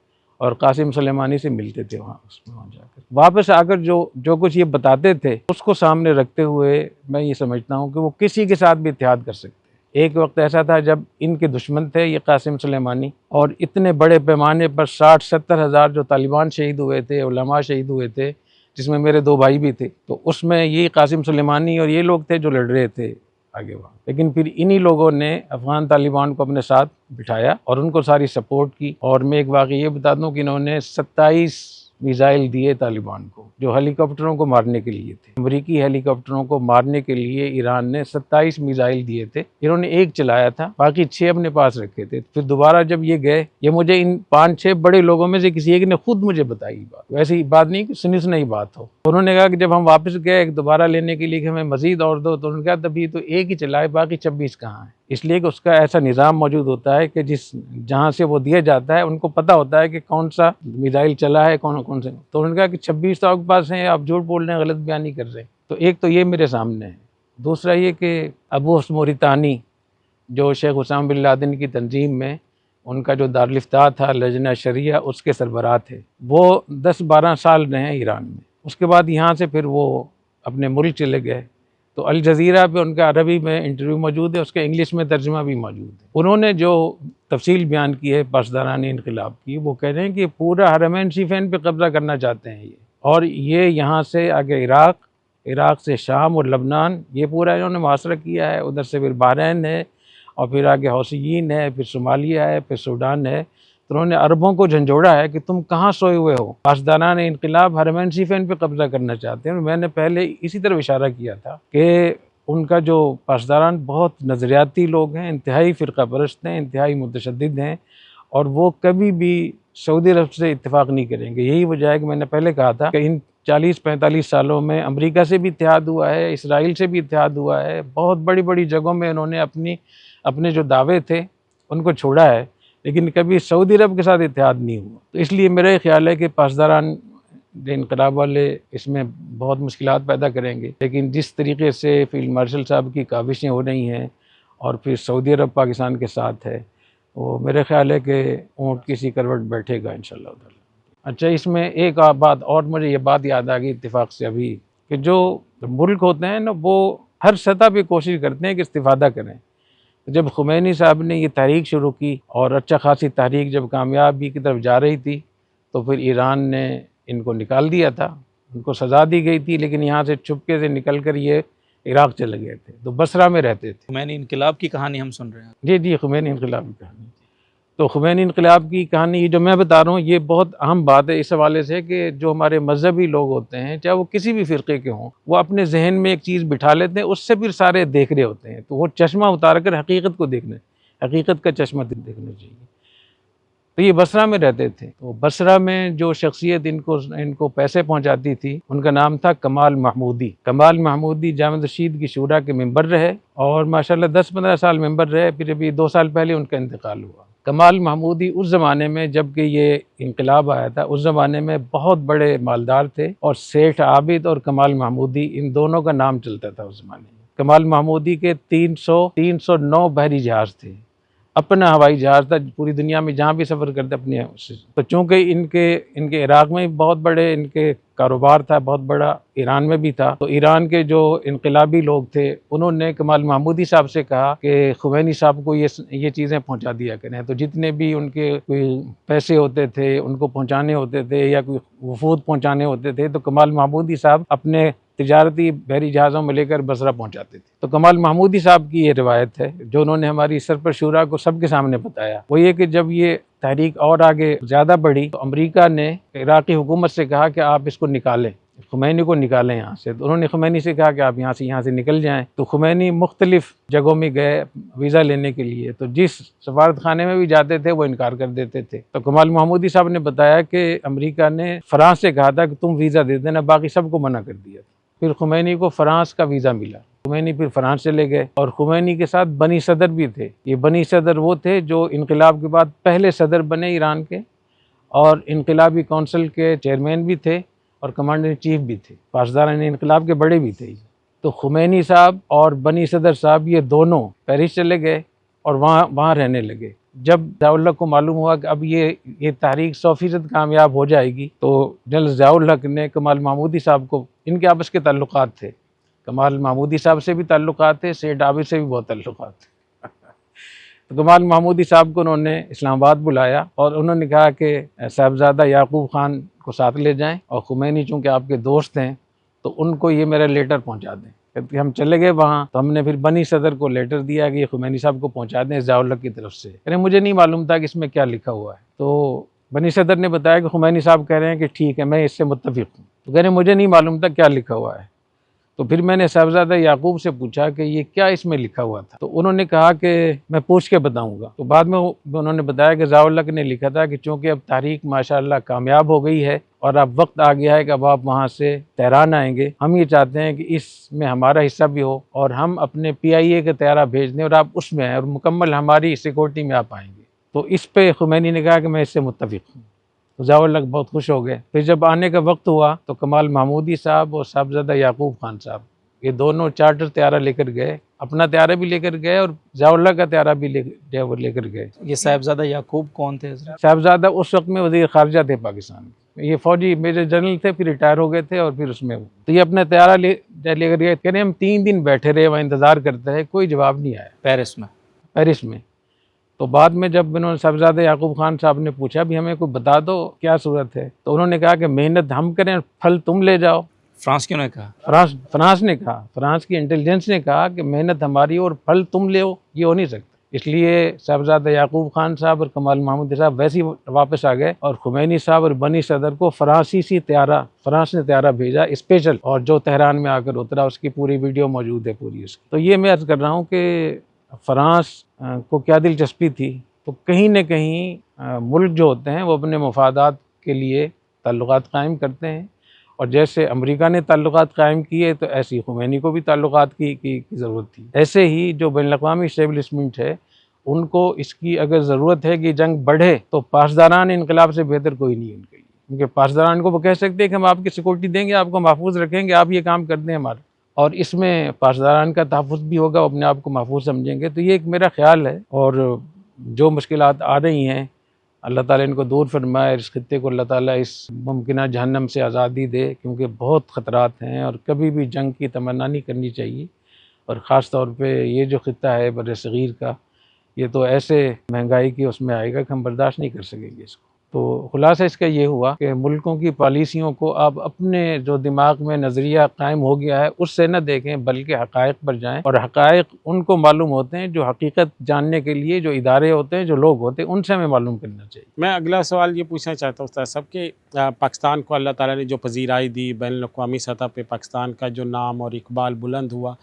और कासिम सुलेमानी से मिलते थे वहाँ जाकर। वापस आकर जो कुछ ये बताते थे उसको सामने रखते हुए मैं ये समझता हूँ कि वो किसी के साथ भी इत्तेहाद कर सकते। एक वक्त ऐसा था जब इनके दुश्मन थे ये कासिम सुलेमानी, और इतने बड़े पैमाने पर 60-70 हज़ार जो तालिबान शहीद हुए थे, उलमा शहीद हुए थे, जिसमें मेरे 2 भाई भी थे, तो उसमें ये कासिम सुलेमानी और ये लोग थे जो लड़ रहे थे आगे वहाँ। लेकिन फिर इन्हीं लोगों ने अफ़गान तालिबान को अपने साथ बिठाया और उनको सारी सपोर्ट की। और मैं एक वाक़या ये बता दूँ कि इन्होंने 27 मिसाइल दिए तालिबान को, जो हेलीकॉप्टरों को मारने के लिए थे। अमरीकी हेलीकॉप्टरों को मारने के लिए ईरान ने 27 मिसाइल दिए थे। इन्होंने एक चलाया था, बाकी 6 अपने पास रखे थे। फिर दोबारा जब ये गए, ये मुझे इन 5-6 बड़े लोगों में से किसी एक ने खुद मुझे बताई बात, वैसी बात नहीं कि सुनी सुनाई बात हो। उन्होंने कहा कि जब हम वापस गए दोबारा लेने के लिए कि हमें मजीद और दो, तो उन्होंने कहा तभी तो एक ही चलाए, बाकी 26 कहाँ हैं। इसलिए कि उसका ऐसा निज़ाम मौजूद होता है कि जहाँ से वो दिया जाता है उनको पता होता है कि कौन सा मिसाइल चला है, कौन से। तो उन्होंने कहा कि 26 तो आपके पास हैं, आप झूठ बोल रहे हैं, गलत बयानी कर रहे हैं। तो एक तो ये मेरे सामने है। दूसरा ये कि अबू मोरितानी जो शेख उसामा बिन लादेन की तंजीम में उनका जो दारुल इफ्ता था, लजना शरिया, उसके सरबराह थे। वो 10-12 साल रहे हैं ईरान में। उसके बाद यहाँ से फिर वो अपने मुल्क चले गए। तो अल जज़ीरा पे उनका अरबी में इंटरव्यू मौजूद है, उसका इंग्लिश में तर्जुमा भी मौजूद है। उन्होंने जो तफसील बयान की है पासदारान इनकलाब की, वो कह रहे हैं कि पूरा हरमैन शरीफैन पे कब्ज़ा करना चाहते हैं ये, और ये यहाँ से आगे इराक़ से शाम और लबनान, ये पूरा इन्होंने मुहासरा किया है। उधर से फिर बहरैन है और फिर आगे हौसियीन है, फिर सोमालिया है, फिर सूडान है। तो उन्होंने अरबों को झंझोड़ा है कि तुम कहाँ सोए हुए हो, पासदारान इनकलाब हरमैन शरीफैन पे कब्ज़ा करना चाहते हैं। मैंने पहले इसी तरह इशारा किया था कि उनका जो पासदारान बहुत नज़रियाती लोग हैं, इंतहाई फ़िरका परस्त हैं, इंतहाई मुतशद्दिद हैं, और वो कभी भी सऊदी अरब से इत्तेफाक नहीं करेंगे। यही वजह है कि मैंने पहले कहा था कि इन 40-45 सालों में अमेरिका से भी इत्तेहाद हुआ है, इसराइल से भी इत्तेहाद हुआ है। बहुत बड़ी बड़ी जगहों में उन्होंने अपने जो दावे थे उनको छोड़ा है, लेकिन कभी सऊदी अरब के साथ इत्तेहाद नहीं हुआ। तो इसलिए मेरा ख्याल है कि पासदारान इनकलाब वाले इसमें बहुत मुश्किलात पैदा करेंगे। लेकिन जिस तरीके से फील्ड मार्शल साहब की काविशें हो रही हैं और फिर सऊदी अरब पाकिस्तान के साथ है, वो मेरे ख्याल है कि ऊँट किसी करवट बैठेगा इंशाअल्लाह ताला। अच्छा, इसमें एक बात और मुझे ये बात याद आ गई इत्तेफाक से अभी, कि जो मुल्क होते हैं ना, वो हर सतह पे कोशिश करते हैं कि इस्तिफ़ादा करें। जब खुमैनी साहब ने ये तहरीक शुरू की और अच्छा खासी तहरीक जब कामयाबी की तरफ जा रही थी, तो फिर ईरान ने इनको निकाल दिया था, उनको सज़ा दी गई थी, लेकिन यहाँ से छुपके से निकल कर ये इराक़ चले गए थे, तो बसरा में रहते थे। खुमैनी इनकलाब की कहानी हम सुन रहे हैं। जी, खुमैनी इनकलाब की कहानी। तो खुमैनी इनकलाब की कहानी ये जो मैं बता रहा हूँ, ये बहुत अहम बात है इस हवाले से कि जो हमारे मजहबी लोग होते हैं, चाहे वो किसी भी फ़िरक़े के हों, वो अपने जहन में एक चीज़ बिठा लेते हैं, उससे फिर सारे देख रहे होते हैं। तो वो चश्मा उतार कर हकीकत को देखने, हकीकत का चश्मा देखना चाहिए। तो ये बसरा में रहते थे। तो बसरा में जो शख्सियत इनको पैसे पहुँचाती थी, उनका नाम था कमाल महमूदी। कमाल महमूदी जामे रशीद की शूरा के मेंबर रहे और माशाल्लाह 10-15 साल मेंबर रहे। फिर अभी 2 साल पहले उनका इंतकाल हुआ। कमाल महमूदी उस ज़माने में जबकि ये इनकलाब आया था, उस ज़माने में बहुत बड़े मालदार थे, और सेठ आबिद और कमाल महमूदी इन दोनों का नाम चलता था उस ज़माने में। कमाल महमूदी के 309 बहरी जहाज़ थे, अपना हवाई जहाज़ था, पूरी दुनिया में जहाँ भी सफ़र करते अपने। तो चूँकि इनके इराक़ में बहुत बड़े इनके कारोबार था, बहुत बड़ा ईरान में भी था, तो ईरान के जो इनकलाबी लोग थे उन्होंने कमाल महमूदी साहब से कहा कि खुमैनी साहब को ये चीज़ें पहुँचा दिया करें। तो जितने भी उनके कोई पैसे होते थे उनको पहुँचाने होते थे या कोई वफूद पहुँचाने होते थे, तो कमाल महमूदी साहब अपने तिजारती बहरी जहाज़ों में लेकर बसरा पहुँचाते थे। तो कमाल महमूदी साहब की ये रिवायत है जो उन्होंने हमारी सरपर शूरा को सबके सामने बताया। वो ये कि जब ये तहरीक और आगे ज़्यादा बढ़ी तो अमेरिका ने इराक़ी हुकूमत से कहा कि आप इसको निकालें, खुमैनी को निकालें यहाँ से। तो उन्होंने खुमैनी से कहा कि आप यहाँ से निकल जाएं। तो खुमैनी मुख्तलिफ जगहों में गए वीज़ा लेने के लिए, तो जिस सफारत खाने में भी जाते थे वो इनकार कर देते थे। तो कमाल महमूदी साहब ने बताया कि अमेरिका ने फ्रांस से कहा था कि तुम वीज़ा दे देना, बाकी सबको मना कर दिया। फिर खुमैनी को फ्रांस का वीज़ा मिला, खुमैनी फिर फ्रांस चले गए। और खुमैनी के साथ बनी सदर भी थे। ये बनी सदर वो थे जो इनकलाब के बाद पहले सदर बने ईरान के, और इनकलाबी कौंसिल के चेयरमैन भी थे और कमांडर इन चीफ भी थे, पासदारान इनकलाब के बड़े भी थे। तो खुमैनी साहब और बनी सदर साहब ये दोनों पेरिस चले गए और वहाँ रहने लगे। जब ज़ियाउल हक को मालूम हुआ कि अब ये तहरीक 100% कामयाब हो जाएगी, तो जनरल ज़ियाउल हक ने कमाल महमूदी साहब को, इनके आपस के ताल्लुकात थे, कमाल महमूदी साहब से भी ताल्लुकात थे, सैयद आबिद से भी बहुत ताल्लुकात थे। तो कमाल महमूदी साहब को उन्होंने इस्लामाबाद बुलाया और उन्होंने कहा कि साहबजादा याकूब खान को साथ ले जाएं, और खुमैनी चूँकि आपके दोस्त हैं तो उनको ये मेरा लेटर पहुंचा दें। क्योंकि हम चले गए वहाँ, तो हमने फिर बनी सदर को लेटर दिया कि ये खुमैनी साहब को पहुंचा दें ज़ियाउल हक की तरफ से। यानी मुझे नहीं मालूम था कि इसमें क्या लिखा हुआ है। तो बनी सदर ने बताया कि खुमैनी साहब कह रहे हैं कि ठीक है, मैं इससे मुत्तफिक हूँ। तो कह रहे मुझे नहीं मालूम था क्या लिखा हुआ है। तो फिर मैंने साहबजादा याकूब से पूछा कि ये क्या इसमें लिखा हुआ था। तो उन्होंने कहा कि मैं पूछ के बताऊंगा। तो बाद में उन्होंने बताया कि ज़ियाउल हक ने लिखा था कि चूँकि अब तारीख माशाअल्लाह कामयाब हो गई है और अब वक्त आ गया है कि अब आप वहाँ से तेहरान आएंगे, हम ये चाहते हैं कि इसमें हमारा हिस्सा भी हो और हम अपने PIA का तैयारा भेज दें और आप उसमें आएँ और मुकम्मल हमारी सिक्योरिटी में आप आएंगे। तो इस पे खुमैनी ने कहा कि मैं इससे मुत्तफिक हूँ। तो ज़ियाउल हक बहुत खुश हो गए। फिर जब आने का वक्त हुआ तो कमाल महमूदी साहब और साहबजादा याकूब खान साहब ये दोनों चार्टर तैयारा लेकर गए, अपना तैयारा भी लेकर गए और ज़ियाउल हक का तैयारा भी लेकर गए। ये साहबजादा याकूब कौन थे हज़रत? साहबजादा उस वक्त में वज़ीर ख़ारजा थे पाकिस्तान के, ये फ़ौजी मेजर जनरल थे, फिर रिटायर हो गए थे और फिर उसमें तो ये अपना तैयारा लेकर गए। कह रहे हम 3 दिन बैठे रहे, वहाँ इंतज़ार करते रहे, कोई जवाब नहीं आया पेरिस में। तो बाद में जब इन्होंने साहबजादा याकूब खान साहब ने पूछा भी हमें कोई बता दो क्या सूरत है, तो उन्होंने कहा कि मेहनत हम करें, फल तुम ले जाओ। फ्रांस क्यों ने कहा? फ्रांस ने कहा, फ्रांस की इंटेलिजेंस ने कहा कि मेहनत हमारी और फल तुम ले, ये हो नहीं सकता। इसलिए साहबजादा याकूब खान साहब और कमाल महमूदी साहब वैसे ही वापस आ गए और खुमैनी साहब और बनी सदर को फ्रांस ने तैयारा भेजा स्पेशल, और जो तेहरान में आकर उतरा उसकी पूरी वीडियो मौजूद है पूरी उसकी। तो ये मैं अर्ज़ कर रहा हूँ कि फ्रांस को क्या दिलचस्पी थी, तो कहीं न कहीं मुल्क जो होते हैं वो अपने मफादात के लिए ताल्लुकात कायम करते हैं, और जैसे अमेरिका ने ताल्लुकात कायम किए तो ऐसी खुमैनी को भी ताल्लुकात की ज़रूरत थी। ऐसे ही जो बैनुल-अक़वामी इस्टेब्लिशमेंट है उनको इसकी अगर ज़रूरत है कि जंग बढ़े तो पासदारान इनकलाब से बेहतर कोई नहीं उनके लिए, क्योंकि पासदारान को वो कह सकते हैं कि हम आपकी सिक्योरिटी देंगे, आपको महफूज रखेंगे, आप ये काम कर दें हमारा, और इसमें पासदारान का तहफ़्फ़ुज़ भी होगा, अपने आप को महफूज समझेंगे। तो ये एक मेरा ख्याल है, और जो मुश्किलात आ रही हैं अल्लाह ताला इनको दूर फरमाए, इस खित्ते को अल्लाह ताला इस मुमकिना जहन्नम से आज़ादी दे, क्योंकि बहुत ख़तरात हैं और कभी भी जंग की तमन्ना नहीं करनी चाहिए। और ख़ास तौर पे ये जो खित्ता है बर-ए-सग़ीर का, ये तो ऐसे महंगाई की उसमें आएगा कि हम बर्दाश्त नहीं कर सकेंगे इसको। तो खुलासा इसका ये हुआ कि मुल्कों की पॉलिसियों को आप अपने जो दिमाग में नज़रिया कायम हो गया है उससे न देखें, बल्कि हक़ाइक़ पर जाएं, और हक़ाइक़ उनको मालूम होते हैं जो हकीकत जानने के लिए जो इदारे होते हैं, जो लोग होते हैं, उनसे हमें मालूम करना चाहिए। मैं अगला सवाल ये पूछना चाहता हूँ उस्ताद साहब कि पाकिस्तान को अल्लाह ताला ने जो पज़ीराई दी, बैनुल-अक़वामी सतह पे पाकिस्तान का जो नाम और इक़बाल बुलंद हुआ,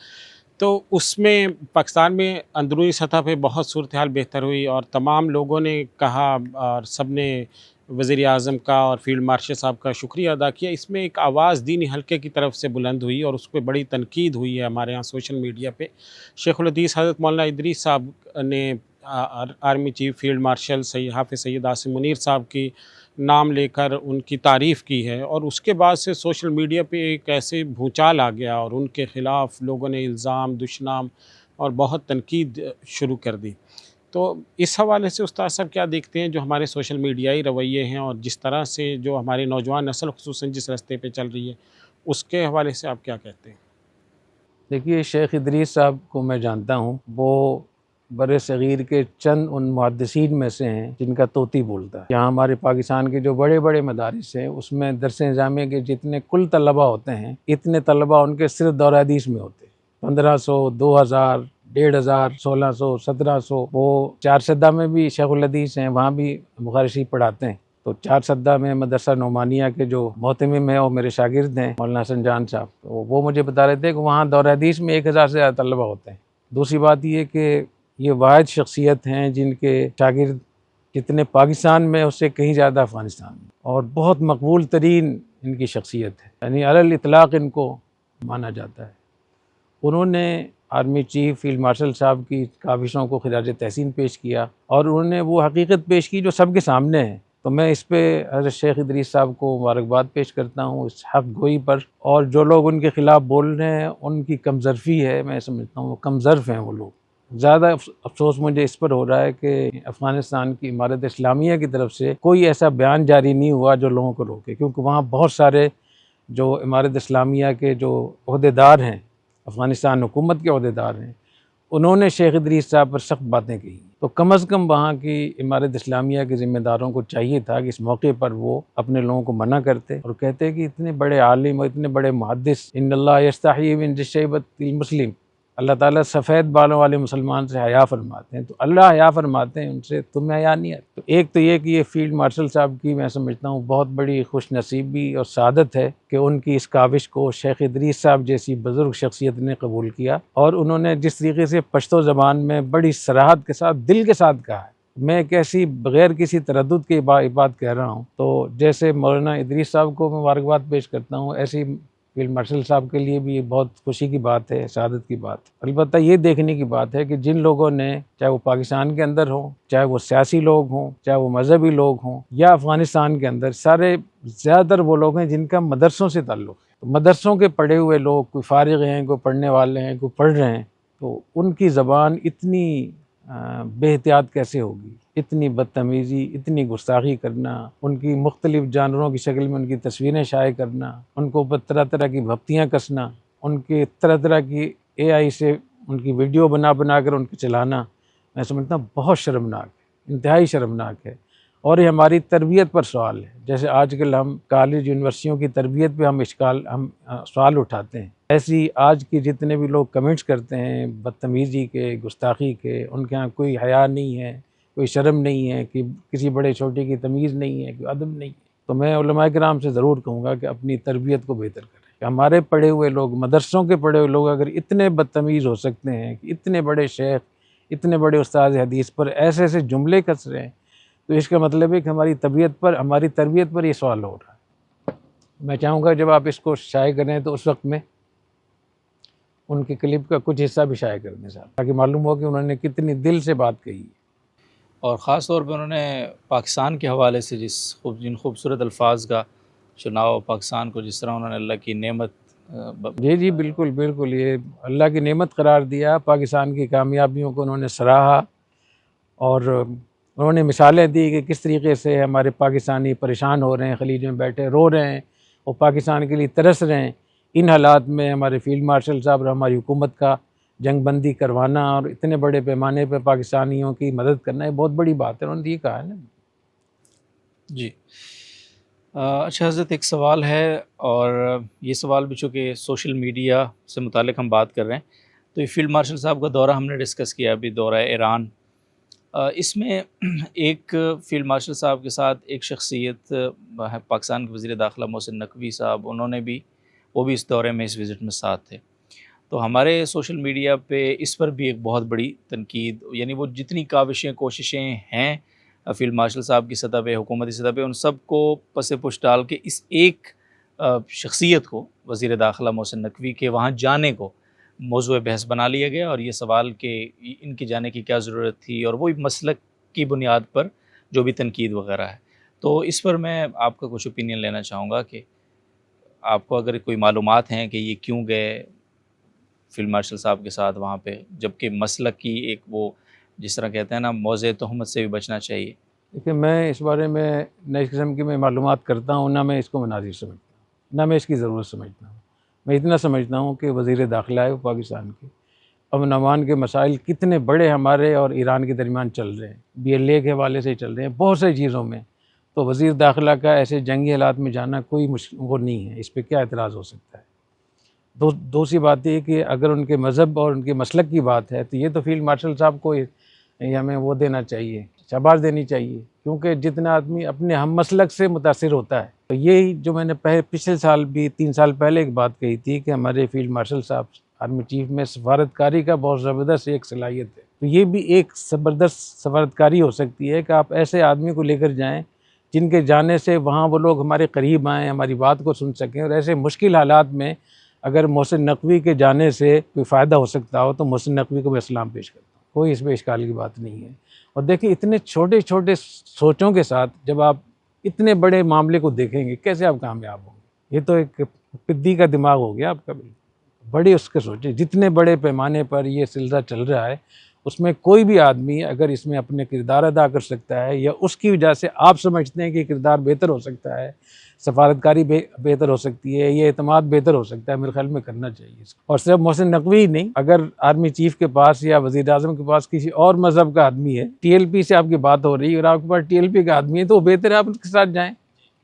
तो उसमें पाकिस्तान में अंदरूनी सतह पे बहुत सूरत हाल बेहतर हुई और तमाम लोगों ने कहा और सब ने वज़ीर आज़म का और फ़ील्ड मार्शल साहब का शुक्रिया अदा किया। इसमें एक आवाज़ दीनी हल्के की तरफ से बुलंद हुई और उस पर बड़ी तनकीद हुई है हमारे यहाँ सोशल मीडिया पे। शेखुल हदीस हज़रत मौलाना इदरीस साहब ने आर्मी चीफ फ़ील्ड मार्शल हाफ़िज़ सैयद आसिम मुनीर साहब की नाम लेकर उनकी तारीफ़ की है, और उसके बाद से सोशल मीडिया पे एक ऐसे भूचाल आ गया और उनके ख़िलाफ़ लोगों ने इल्ज़ाम दुश्नाम और बहुत तनकीद शुरू कर दी। तो इस हवाले से उस्ताद साहब क्या देखते हैं जो हमारे सोशल मीडियाई रवैये हैं और जिस तरह से जो हमारी नौजवान नस्ल ख़ुसूसन जिस रास्ते पे चल रही है, उसके हवाले से आप क्या कहते हैं? देखिए, शेख इदरीस साहब को मैं जानता हूँ, वो बर-ए-सग़ीर के चंद उन मुहद्दिसीन में से हैं जिनका तोती बोलता है। यहाँ हमारे पाकिस्तान के जो बड़े बड़े मदारिस हैं उसमें दरस-ए-निज़ामिया के जितने कुल तलबा होते हैं, इतने तलबा उनके सिर्फ दौरा हदीस में होते हैं। 1500, 2000, 1500, 1600, 1700। वो 4 सदा में भी शेखुल हदीस हैं, वहाँ भी बुखारी शरीफ पढ़ाते हैं। तो 4 सद्दा में मदरसा नोमानिया के जो मोहतमिम है और मेरे शागिर्द हैं मौलाना हसन जान साहब, तो वो मुझे बता रहे थे कि वहाँ दौर हदीस में 1000 से ज़्यादा तलबा होते हैं। दूसरी बात ये कि ये वाहिद शख्सियत हैं जिनके शागिर्द जितने पाकिस्तान में उससे कहीं ज़्यादा अफ़गानिस्तान में, और बहुत मकबूल तरीन इनकी शख्सियत है, यानी अलल इतलाक़ इनको माना जाता है। उन्होंने आर्मी चीफ फील्ड मार्शल साहब की काविशों को खिराज तहसीन पेश किया और उन्होंने वो हकीकत पेश की जो सबके सामने है। तो मैं इस पे हज़रत शेख इदरीस साहब को मुबारकबाद पेश करता हूँ इस हक़ गोई पर, और जो लोग उनके ख़िलाफ़ बोल रहे हैं उनकी कमज़रफ़ी है, मैं समझता हूँ वो कमज़र्फ़ हैं वो लोग। ज़्यादा अफसोस मुझे इस पर हो रहा है कि अफ़गानिस्तान की इमारत इस्लामिया की तरफ से कोई ऐसा बयान जारी नहीं हुआ जो लोगों को रोके, क्योंकि वहाँ बहुत सारे जो इमारत इस्लामिया के जो ओहदेदार हैं, अफ़गानिस्तान हुकूमत के ओहदेदार हैं, उन्होंने शेख इदरीस साहब पर सख्त बातें की। तो कम अज़ कम वहाँ की इमारत इस्लामिया के ज़िम्मेदारों को चाहिए था कि इस मौके पर वो अपने लोगों को मना करते और कहते कि इतने बड़े आलिम और इतने बड़े मुहद्दिस, इन्नल्लाह यस्तही मिन शैबतिल मुस्लिम, अल्लाह ताला सफ़ेद बालों वाले मुसलमान से हया फरमाते हैं, तो अल्लाह हया फरमाते हैं उनसे, तुम्हें हया नहीं है। तो एक तो ये कि ये फील्ड मार्शल साहब की मैं समझता हूँ बहुत बड़ी खुश नसीबी और सादत है कि उनकी इस काविश को शेख इदरीस साहब जैसी बुज़ुर्ग शख्सियत ने कबूल किया, और उन्होंने जिस तरीके से पश्तो ज़बान में बड़ी सराहत के साथ, दिल के साथ कहा है, मैं कैसी बग़ैर किसी तरद्दुद के बात कह रहा हूँ। तो जैसे मौलाना इदरीस साहब को मुबारकबाद पेश करता हूँ, ऐसी फील्ड मार्शल साहब के लिए भी ये बहुत खुशी की बात है, सादत की बात। अलबत्ता ये देखने की बात है कि जिन लोगों ने, चाहे वो पाकिस्तान के अंदर हों, चाहे वो सियासी लोग हों, चाहे वो मजहबी लोग हों, या अफ़गानिस्तान के अंदर, सारे ज़्यादातर वो लोग हैं जिनका मदरसों से ताल्लुक़ है। तो मदरसों के पढ़े हुए लोग, कोई फारिग हैं, कोई पढ़ने वाले हैं, कोई पढ़ रहे हैं, तो उनकी ज़बान इतनी बेहतियात कैसे होगी, इतनी बदतमीज़ी, इतनी गुस्ताखी करना, उनकी मुख्तलिफ़ जानवरों की शक्ल में उनकी तस्वीरें शाये करना, उनको ऊपर तरह तरह की भपतियाँ कसना, उनके तरह तरह की AI से उनकी वीडियो बना कर उनके चलाना, मैं समझता हूँ बहुत शर्मनाक है, इंतहाई शर्मनाक है। और ये हमारी तरबियत पर सवाल है। जैसे आजकल हम कॉलेज यूनिवर्सिटियों की तरबियत पे हम सवाल उठाते हैं, ऐसी आज के जितने भी लोग कमेंट्स करते हैं बदतमीज़ी के, गुस्ताखी के, उनके यहाँ कोई हया नहीं है, कोई शर्म नहीं है, कि किसी बड़े छोटे की तमीज़ नहीं है, कोई अदब नहीं है। तो मैं उलमाए किराम से ज़रूर कहूँगा कि अपनी तरबियत को बेहतर करें। हमारे पढ़े हुए लोग, मदरसों के पढ़े हुए लोग अगर इतने बदतमीज़ हो सकते हैं कि इतने बड़े शेख, इतने बड़े उस्ताद हदीस पर ऐसे ऐसे जुमले कस रहे हैं, तो इसका मतलब है कि हमारी तरबियत पर ये सवाल हो रहा है। मैं चाहूँगा जब आप इसको शाये करें तो उस वक्त में उनके क्लिप का कुछ हिस्सा भी शाये कर दें साहब, ताकि मालूम हो कि उन्होंने कितनी दिल से बात कही है। और ख़ास तौर पे उन्होंने पाकिस्तान के हवाले से जिन खूबसूरत अल्फाज का चुनाव, पाकिस्तान को जिस तरह उन्होंने अल्लाह की नेमत जी बिल्कुल बिल्कुल, ये अल्लाह की नेमत करार दिया, पाकिस्तान की कामयाबियों को उन्होंने सराहा, और उन्होंने मिसालें दी कि किस तरीके से हमारे पाकिस्तानी परेशान हो रहे हैं, खलीज में बैठे रो रहे हैं और पाकिस्तान के लिए तरस रहे हैं। इन हालात में हमारे फील्ड मार्शल साहब और हमारी हुकूमत का जंग बंदी करवाना और इतने बड़े पैमाने पर पाकिस्तानियों की मदद करना, ये बहुत बड़ी बात है, उन्होंने ये कहा है ना। जी अच्छा हज़रत, एक सवाल है, और ये सवाल भी चूँकि सोशल मीडिया से मुतालिक हम बात कर रहे हैं, तो ये फील्ड मार्शल साहब का दौरा हमने डिस्कस किया अभी, दौरा ईरान। इसमें एक फील्ड मार्शल साहब के साथ एक शख्सियत है, पाकिस्तान के वज़ीर दाखिला मोहसिन नकवी साहब, वो भी इस दौरे में, इस विज़िट में साथ थे। तो हमारे सोशल मीडिया पे इस पर भी एक बहुत बड़ी तनकीद, यानी वो जितनी काविशें, कोशिशें हैं फील्ड मार्शल साहब की सतह पे, हुकूमती सतह पे, उन सब को पसे पुश डाल के इस एक शख्सियत को, वज़ीर दाखिला मोहसिन नकवी के वहाँ जाने को मौज़ूए बहस बना लिया गया, और ये सवाल कि इनके जाने की क्या ज़रूरत थी, और वो मसलक की बुनियाद पर जो भी तनकीद वगैरह है। तो इस पर मैं आपका कुछ ओपिनियन लेना चाहूँगा कि आपको अगर कोई मालूमात हैं कि ये क्यों गए फील्ड मार्शल साहब के साथ वहाँ पे, जबकि मसलक की एक, वो जिस तरह कहते हैं ना, मौज़े तहमत से भी बचना चाहिए। देखिए, मैं इस बारे में न इस किस्म की मैं मालूमात करता हूँ, ना मैं इसको मुनाज़िर समझता हूँ, ना मैं इसकी ज़रूरत समझता हूँ। मैं इतना समझता हूँ कि वज़ीर दाखिला है वो पाकिस्तान के, अमन अमान के मसाइल कितने बड़े हमारे और ईरान के दरमियान चल रहे हैं, BLA के हवाले से चल रहे हैं, बहुत सारी चीज़ों में। तो वज़ीर दाखिला का ऐसे जंगी हालात में जाना कोई वो नहीं है, इस पर क्या एतराज़ हो सकता है। दूसरी बात ये कि अगर उनके मज़हब और उनके मसलक की बात है, तो ये तो फील्ड मार्शल साहब को हमें वो देना चाहिए, शाबाश देनी चाहिए, क्योंकि जितना आदमी अपने हम मसलक से मुतासिर होता है। तो यही जो मैंने पिछले साल भी 3 साल पहले एक बात कही थी कि हमारे फील्ड मार्शल साहब आर्मी चीफ में सफारतकारी का बहुत ज़बरदस्त एक सलाहियत है। तो ये भी एक ज़बरदस्त सफारतकारी हो सकती है कि आप ऐसे आदमी को लेकर जाएँ जिनके जाने से वहाँ वो लोग हमारे करीब आएँ, हमारी बात को सुन सकें। और ऐसे मुश्किल हालात में अगर मोहसिन नकवी के जाने से कोई फ़ायदा हो सकता हो तो मोहसिन नकवी को मैं सलाम पेश करता हूँ, कोई इसमें इश्काल की बात नहीं है। और देखिए, इतने छोटे छोटे सोचों के साथ जब आप इतने बड़े मामले को देखेंगे, कैसे आप कामयाब होंगे। ये तो एक पिद्दी का दिमाग हो गया आपका। बिल्कुल बड़े उसके सोचे, जितने बड़े पैमाने पर ये सिलसिला चल रहा है, उसमें कोई भी आदमी अगर इसमें अपने किरदार अदा कर सकता है या उसकी वजह से आप समझते हैं कि किरदार बेहतर हो सकता है, सफारतकारी बेहतर हो सकती है, ये एतमाद बेहतर हो सकता है, मेरे ख्याल में करना चाहिए इसको। और सिर्फ मोहसिन नकवी ही नहीं, अगर आर्मी चीफ के पास या वज़ीर आज़म के पास किसी और मज़हब का आदमी है, टीएलपी से आपकी बात हो रही है और आपके पास टीएलपी का आदमी है, तो बेहतर है आप उनके साथ जाएँ।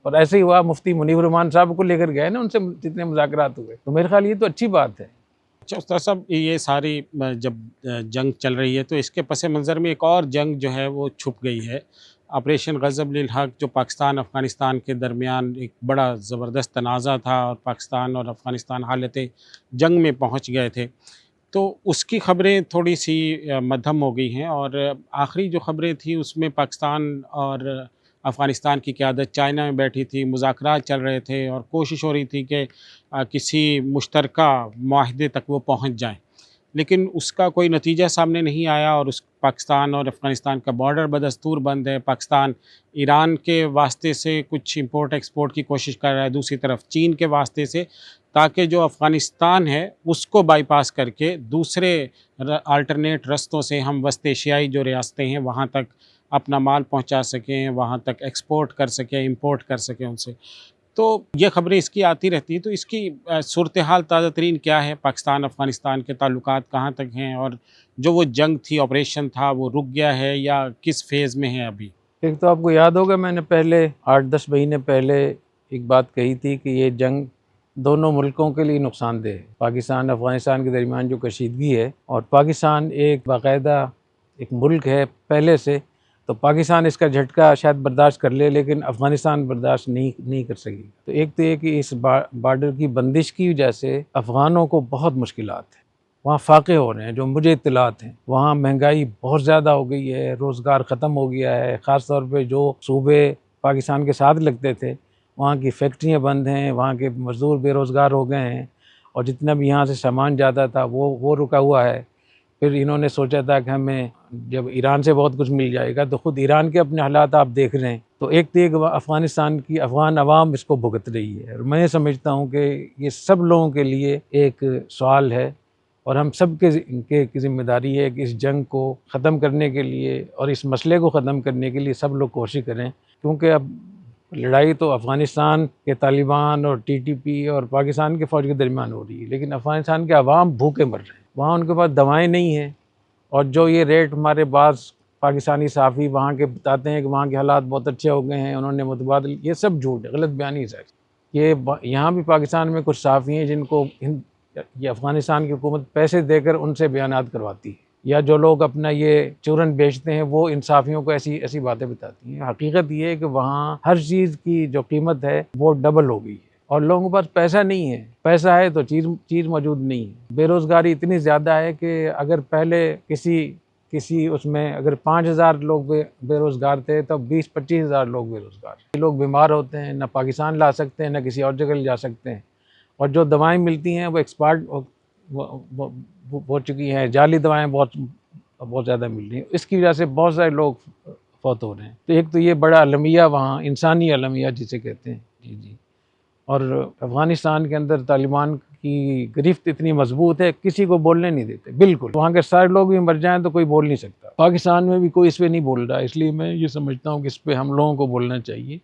और ऐसे ही हुआ, मुफ्ती मुनीर रहमान साहब को लेकर गए ना, उनसे जितने मुज़ाकरात हुए, तो मेरे ख्याल ये तो अच्छी बात है। अच्छा उस्ताद साहब, ये सारी जब जंग चल रही है तो इसके पस मंज़र में एक और जंग जो है वो छुप गई है, ऑपरेशन ग़ज़ब-उल हक़, जो पाकिस्तान अफ़गानिस्तान के दरमियान एक बड़ा ज़बरदस्त तनाज़ा था और पाकिस्तान और अफ़गानिस्तान हालत जंग में पहुंच गए थे। तो उसकी ख़बरें थोड़ी सी मद्धम हो गई हैं और आखिरी जो ख़बरें थी उसमें पाकिस्तान और अफ़गानिस्तान की क़यादत चाइना में बैठी थी, मुज़ाकरात चल रहे थे और कोशिश हो रही थी कि किसी मुश्तरका मुआहदे तक वो पहुंच जाएं, लेकिन उसका कोई नतीजा सामने नहीं आया और उस पाकिस्तान और अफ़गानिस्तान का बॉर्डर बदस्तूर बंद है। पाकिस्तान ईरान के वास्ते से कुछ इंपोर्ट एक्सपोर्ट की कोशिश कर रहा है, दूसरी तरफ चीन के वास्ते से, ताकि जो अफ़गानिस्तान है उसको बाईपास करके दूसरे अल्टरनेट रस्तों से हम वस्त एशियाई जो रियासतें हैं वहाँ तक अपना माल पहुँचा सकें, वहाँ तक एक्सपोर्ट कर सकें, इंपोर्ट कर सकें उनसे। तो ये ख़बरें इसकी आती रहती हैं। तो इसकी सूरत हाल ताज़ा तरीन क्या है, पाकिस्तान अफ़गानिस्तान के ताल्लुकात कहाँ तक हैं और जो वो जंग थी, ऑपरेशन था, वो रुक गया है या किस फेज़ में है अभी? एक तो आपको याद होगा, मैंने पहले 8-10 महीने पहले एक बात कही थी कि ये जंग दोनों मुल्कों के लिए नुकसानदेह है। पाकिस्तान अफ़गानिस्तान के दरमियान जो कशीदगी है, और पाकिस्तान एक बाकायदा एक मुल्क है पहले से, तो पाकिस्तान इसका झटका शायद बर्दाश्त कर ले, लेकिन अफ़गानिस्तान बर्दाश्त नहीं कर सकेगी। तो एक तो ये कि इस बॉर्डर की बंदिश की वजह से अफ़गानों को बहुत मुश्किलात है, वहाँ फाके हो रहे हैं जो मुझे इत्तलात हैं। वहाँ महंगाई बहुत ज़्यादा हो गई है, रोज़गार ख़त्म हो गया है। ख़ास तौर पे जो सूबे पाकिस्तान के साथ लगते थे, वहाँ की फैक्ट्रियाँ बंद हैं, वहाँ के मज़दूर बेरोज़गार हो गए हैं, और जितना भी यहाँ से सामान जाता था वो रुका हुआ है। फिर इन्होंने सोचा था कि हमें जब ईरान से बहुत कुछ मिल जाएगा, तो ख़ुद ईरान के अपने हालात आप देख रहे हैं। तो एक तो एक अफ़गानिस्तान की अफ़गान अवाम इसको भुगत रही है, और मैं समझता हूँ कि ये सब लोगों के लिए एक सवाल है, और हम सब की ज़िम्मेदारी है कि इस जंग को ख़त्म करने के लिए और इस मसले को ख़त्म करने के लिए सब लोग कोशिश करें। क्योंकि अब लड़ाई तो अफ़गानिस्तान के तालिबान और टीटीपी और पाकिस्तान के फ़ौज के दरमियान हो रही है, लेकिन अफ़गानिस्तान के अवाम भूखे मर रहे हैं। वहाँ उनके पास दवाएं नहीं हैं, और जो ये रेट हमारे पास पाकिस्तानी सहाफ़ी वहाँ के बताते हैं कि वहाँ के हालात बहुत अच्छे हो गए हैं, उन्होंने मुतबादल, ये सब झूठ है, गलत बयानी है। ये यहाँ भी पाकिस्तान में कुछ सहाफ़ी हैं जिनको ये अफ़गानिस्तान की हुकूमत पैसे देकर उनसे बयानात करवाती है, या जो लोग अपना ये चूरन बेचते हैं वो इन सहाफ़ियों को ऐसी बातें बताती हैं। हकीकत ये है कि वहाँ हर चीज़ की जो कीमत है वो डबल हो गई है, और लोगों के पास पैसा नहीं है। पैसा है तो चीज़ मौजूद नहीं है। बेरोज़गारी इतनी ज़्यादा है कि अगर पहले किसी उसमें अगर 5,000 लोग बेरोज़गार थे, तो 20-25 हज़ार लोग बेरोज़गार। लोग बीमार होते हैं, ना पाकिस्तान ला सकते हैं, ना किसी और जगह ले जा सकते हैं, और जो दवाएं मिलती हैं वो एक्सपायर्ड हो चुकी हैं, जाली दवाएं बहुत ज़्यादा मिल रही हैं। इसकी वजह से बहुत सारे लोग फौत हो रहे हैं। तो एक तो ये बड़ा अलमिया, वहाँ इंसानी अलमिया जिसे कहते हैं। जी। और अफ़गानिस्तान के अंदर तालिबान की गिरफ्त इतनी मजबूत है, किसी को बोलने नहीं देते, बिल्कुल। वहाँ के सारे लोग भी मर जाएं तो कोई बोल नहीं सकता। पाकिस्तान में भी कोई इस पर नहीं बोल रहा, इसलिए मैं ये समझता हूँ कि इस पर हम लोगों को बोलना चाहिए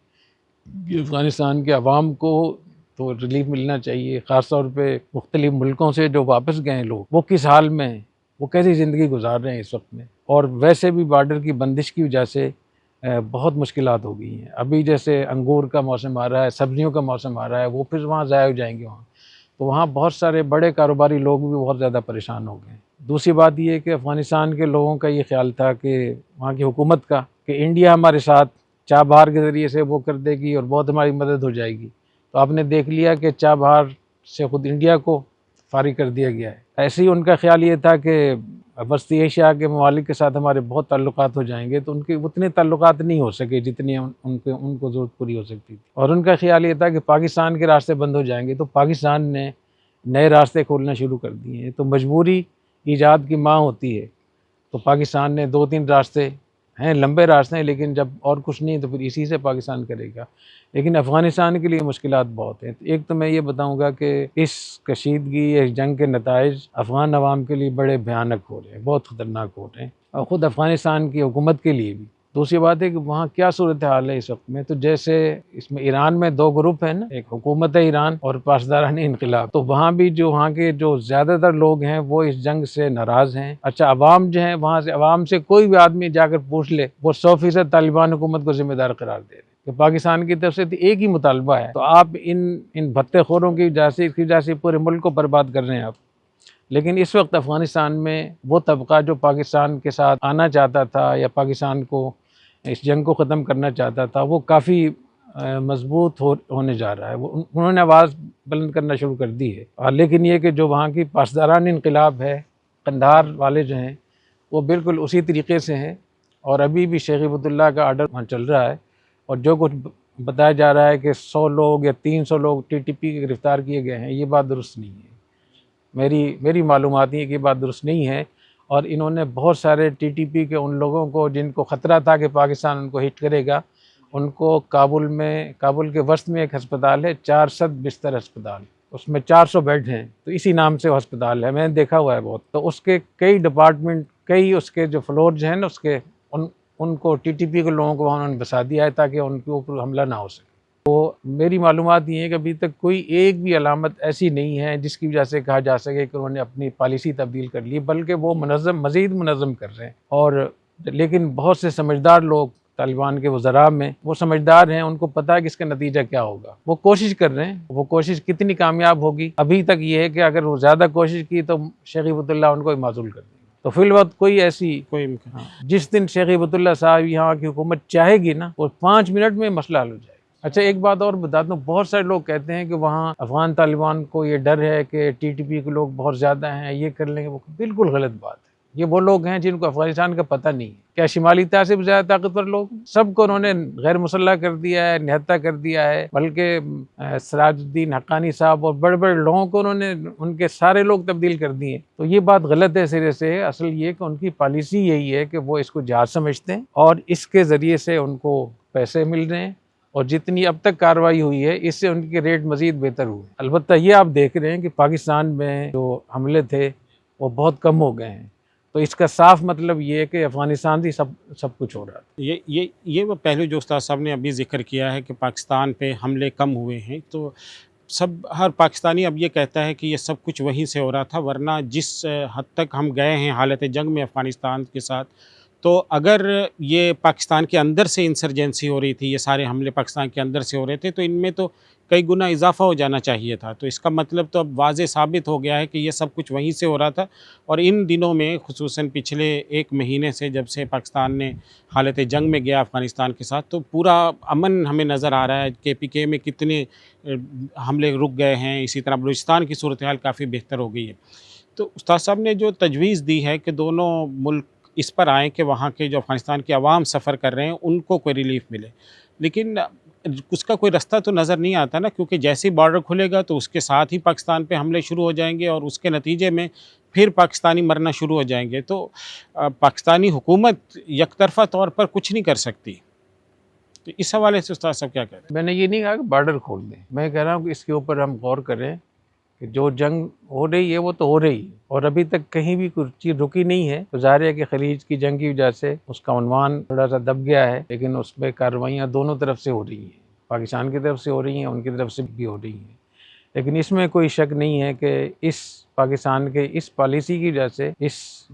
कि अफ़गानिस्तान के अवाम को तो रिलीफ मिलना चाहिए। ख़ास तौर पे मुख्तलिफ़ मुल्कों से जो वापस गए हैं लोग, वो किस हाल में हैं, वो कैसी ज़िंदगी गुजार रहे हैं इस वक्त में। और वैसे भी बॉर्डर की बंदिश की वजह से बहुत मुश्किलात हो गई हैं। अभी जैसे अंगूर का मौसम आ रहा है, सब्जियों का मौसम आ रहा है, वो फिर वहाँ ज़ाया हो जाएंगे वहाँ, तो वहाँ बहुत सारे बड़े कारोबारी लोग भी बहुत ज़्यादा परेशान हो गए। दूसरी बात ये है कि अफ़गानिस्तान के लोगों का ये ख्याल था कि वहाँ की हुकूमत का कि इंडिया हमारे साथ चाबहार के ज़रिए से वो कर देगी और बहुत हमारी मदद हो जाएगी। तो आपने देख लिया कि चाबहार से ख़ुद इंडिया को फारिग कर दिया गया है। ऐसे ही उनका ख्याल ये था कि वस्ती एशिया के ममालिक के साथ हमारे बहुत ताल्लुकात हो जाएंगे, तो उनके उतने ताल्लुकात नहीं हो सके जितनी उनको ज़रूरत पूरी हो सकती थी। और उनका ख्याल ये था कि पाकिस्तान के रास्ते बंद हो जाएंगे, तो पाकिस्तान ने नए रास्ते खोलना शुरू कर दिए हैं। तो मजबूरी ईजाद की माँ होती है। तो पाकिस्तान ने 2-3 रास्ते हैं, लंबे रास्ते हैं, लेकिन जब और कुछ नहीं तो फिर इसी से पाकिस्तान करेगा। लेकिन अफ़गानिस्तान के लिए मुश्किलात बहुत हैं। एक तो मैं ये बताऊंगा कि इस कशीदगी, इस जंग के नताइज अफ़गान अवाम के लिए बड़े भयानक हो रहे हैं, बहुत ख़तरनाक हो रहे हैं, और ख़ुद अफ़गानिस्तान की हुकूमत के लिए भी। दूसरी बात है कि वहाँ क्या सूरत हाल है इस वक्त में। तो जैसे इसमें ईरान में 2 ग्रुप हैं ना, एक हुकूमत ईरान और पासदारानी इनकलाब। तो वहाँ भी जो वहाँ के जो ज़्यादातर लोग हैं वो इस जंग से नाराज़ हैं। अच्छा, अवाम जो है वहाँ से, अवाम से कोई भी आदमी जाकर पूछ ले, वो 100% तालिबान हुकूमत को जिम्मेदार करार दे रहे कि पाकिस्तान की तरफ से तो एक ही मुतालबा है। तो आप इन भत्तेखोरों की वजह से पूरे मुल्क को बर्बाद कर रहे हैं आप। लेकिन इस वक्त अफ़गानिस्तान में वो तबका जो पाकिस्तान के साथ आना चाहता था या पाकिस्तान को इस जंग को ख़त्म करना चाहता था, वो काफ़ी मजबूत होने जा रहा है। उन्होंने आवाज़ बुलंद करना शुरू कर दी है। और लेकिन ये कि जो वहाँ की पासदारान इनकलाब है, कंधार वाले जो हैं, वो बिल्कुल उसी तरीके से हैं। और अभी भी शेख हिबतुल्लाह का आर्डर वहाँ चल रहा है। और जो कुछ बताया जा रहा है कि 100 लोग या 300 लोग TTP के गिरफ़्तार किए गए हैं, ये बात दुरुस्त नहीं है। मेरी मालूमात है कि ये बात दुरुस्त नहीं है। और इन्होंने बहुत सारे TTP के उन लोगों को जिनको ख़तरा था कि पाकिस्तान उनको हिट करेगा, उनको काबुल के वस्त में एक हस्पताल है, 400 बिस्तर अस्पताल, उसमें 400 बेड हैं। तो इसी नाम से वो अस्पताल है, मैंने देखा हुआ है बहुत। तो उसके कई डिपार्टमेंट, कई उसके जो फ्लोर जो हैं ना, उसके उनको TTP के लोगों को वहाँ उन्होंने बसा दिया है ताकि उनके ऊपर हमला ना हो सके। तो मेरी मालूमात ये है कि अभी तक कोई एक भी अलामत ऐसी नहीं है जिसकी वजह से कहा जा सके कि उन्होंने अपनी पॉलिसी तब्दील कर ली, बल्कि वो मज़ीद मुनज़्ज़म कर रहे हैं। और लेकिन बहुत से समझदार लोग तालिबान के वज़रा में, वो समझदार हैं, उनको पता है कि इसका नतीजा क्या होगा। वो कोशिश कर रहे हैं। वो कोशिश कितनी कामयाब होगी, अभी तक ये है कि अगर वो ज़्यादा कोशिश की तो शेख हिबतुल्लाह उनको ही माज़ूल कर देंगे। तो फिलवक्त कोई जिस दिन शेख हिबतुल्लाह साहब यहाँ की हुकूमत चाहेगी ना, वो 5 मिनट में मसला हल हो जाएगा। अच्छा, एक बात और बता दूँ, बहुत सारे लोग कहते हैं कि वहाँ अफ़गान तालिबान को ये डर है कि TTP के लोग बहुत ज़्यादा हैं, ये कर लेंगे। वो बिल्कुल गलत बात है। ये वो लोग हैं जिनको अफ़गानिस्तान का पता नहीं है। क्या शिमाली तार से भी ज़्यादा ताकतवर लोग? सबको उन्होंने गैर मुसल्लह कर दिया है, निहत्ता कर दिया है। बल्कि सिराजुद्दीन हक्कानी साहब और बड़े बड़े लोगों को उन्होंने, उनके सारे लोग तब्दील कर दिए। तो ये बात गलत है सिरे से। असल ये कि उनकी पॉलिसी यही है कि वो इसको जहाज समझते हैं और इसके ज़रिए से उनको पैसे मिल रहे हैं। और जितनी अब तक कार्रवाई हुई है, इससे उनके रेट मज़ीद बेहतर हुए। अलबत्ता ये आप देख रहे हैं कि पाकिस्तान में जो हमले थे वो बहुत कम हो गए हैं। तो इसका साफ मतलब ये है कि अफ़गानिस्तान से सब कुछ हो रहा है। ये वो पहलू जो उस्ताद साहब ने अभी ज़िक्र किया है कि पाकिस्तान पे हमले कम हुए हैं, तो हर पाकिस्तानी अब ये कहता है कि ये सब कुछ वहीं से हो रहा था। वरना जिस हद तक हम गए हैं हालत जंग में अफ़गानिस्तान के साथ, तो अगर ये पाकिस्तान के अंदर से इंसर्जेंसी हो रही थी, ये सारे हमले पाकिस्तान के अंदर से हो रहे थे, तो इनमें तो कई गुना इजाफा हो जाना चाहिए था। तो इसका मतलब तो अब वाज़े साबित हो गया है कि ये सब कुछ वहीं से हो रहा था। और इन दिनों में, खुसूसन पिछले 1 महीने से जब से पाकिस्तान ने हालत जंग में गया अफ़गानिस्तान के साथ, तो पूरा अमन हमें नज़र आ रहा है। KPK में कितने हमले रुक गए हैं। इसी तरह बलूचिस्तान की सूरत हाल काफ़ी बेहतर हो गई है। तो उस्ताद साहब ने जो तजवीज़ दी है कि दोनों मुल्क इस पर आएँ कि वहाँ के जो अफ़गानिस्तान के अवाम सफ़र कर रहे हैं उनको कोई रिलीफ़ मिले, लेकिन उसका कोई रास्ता तो नज़र नहीं आता ना, क्योंकि जैसे ही बॉर्डर खुलेगा तो उसके साथ ही पाकिस्तान पे हमले शुरू हो जाएंगे और उसके नतीजे में फिर पाकिस्तानी मरना शुरू हो जाएंगे। तो पाकिस्तानी हुकूमत यकतरफ़ा तौर पर कुछ नहीं कर सकती। तो इस हवाले से उस्ताद साहब क्या कहते हैं? मैंने ये नहीं कहा कि बॉर्डर खोल दें। मैं कह रहा हूँ कि इसके ऊपर हम गौर करें कि जो जंग हो रही है वो तो हो रही है और अभी तक कहीं भी कुछ चीज़ रुकी नहीं है। तो ज़ाहिर है कि खलीज की जंग की वजह से उसका उन्वान थोड़ा सा दब गया है, लेकिन उसमें कार्रवाइयाँ दोनों तरफ से हो रही हैं, पाकिस्तान की तरफ से हो रही हैं, उनकी तरफ से भी हो रही हैं। लेकिन इसमें कोई शक नहीं है कि इस पाकिस्तान के इस पॉलिसी की वजह से, इस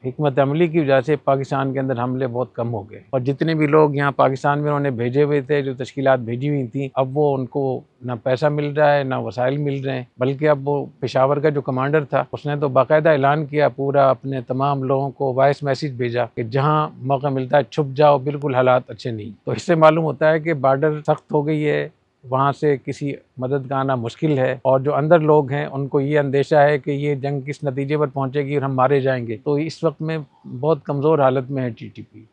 हिकमत अमली की वजह से पाकिस्तान के अंदर हमले बहुत कम हो गए, और जितने भी लोग यहाँ पाकिस्तान में उन्होंने भेजे हुए थे, जो तश्कीलात भेजी हुई थी, अब वो उनको ना पैसा मिल रहा है ना वसाइल मिल रहे हैं। बल्कि अब वो पेशावर का जो कमांडर था उसने तो बाकायदा ऐलान किया, पूरा अपने तमाम लोगों को वॉइस मैसेज भेजा कि जहाँ मौका मिलता है छुप जाओ, बिल्कुल हालात अच्छे नहीं। तो इससे मालूम होता है कि बॉर्डर सख्त हो गई है, वहाँ से किसी मदद का आना मुश्किल है, और जो अंदर लोग हैं उनको ये अंदेशा है कि ये जंग किस नतीजे पर पहुँचेगी और हम मारे जाएंगे। तो इस वक्त में बहुत कमज़ोर हालत में है TTP।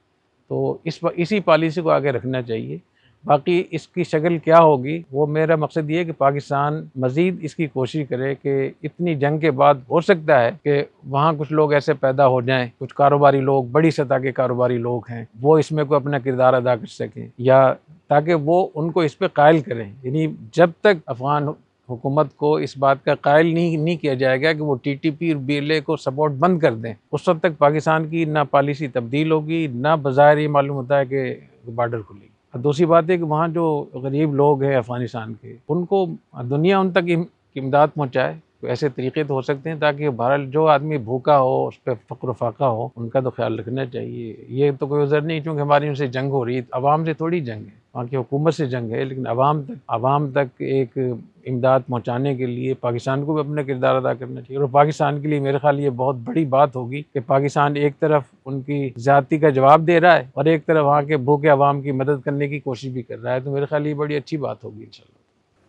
तो इसी पॉलिसी को आगे रखना चाहिए। बाकी इसकी शक्ल क्या होगी, वो मेरा मकसद ये है कि पाकिस्तान मज़ीद इसकी कोशिश करे कि इतनी जंग के बाद हो सकता है कि वहाँ कुछ लोग ऐसे पैदा हो जाएं, कुछ कारोबारी लोग, बड़ी सतह के कारोबारी लोग हैं, वो इसमें कोई अपना किरदार अदा कर सकें, या ताकि वो उनको इस पर कायल करें। यानी जब तक अफगान हुकूमत को इस बात का कायल नहीं किया जाएगा कि वो TTP और BLA को सपोर्ट बंद कर दें, उस वक्त तक पाकिस्तान की ना पॉलिसी तब्दील होगी, ना बाज़ाहिर ये मालूम होता है कि बॉर्डर खुलेगी। दूसरी बात है कि वहाँ जो गरीब लोग हैं अफ़गानिस्तान के, उनको दुनिया उन तक इमदाद पहुँचाए। तो ऐसे तरीके तो हो सकते हैं ताकि बहरहाल जो आदमी भूखा हो, उस पर फ़क्र फाका हो, उनका तो ख्याल रखना चाहिए। ये तो कोई उज़र नहीं, क्योंकि हमारी उनसे जंग हो रही है, अवाम से थोड़ी जंग है, वहाँ की हुकूमत से जंग है। लेकिन अवाम तक एक इमदाद पहुँचाने के लिए पाकिस्तान को भी अपना किरदार अदा करना चाहिए। और पाकिस्तान के लिए मेरे ख्याल ये बहुत बड़ी बात होगी कि पाकिस्तान एक तरफ उनकी ज़्यादती का जवाब दे रहा है और एक तरफ वहाँ के भूखे अवाम की मदद करने की कोशिश भी कर रहा है। तो मेरे ख्याल ये बड़ी अच्छी बात होगी इंशाल्लाह।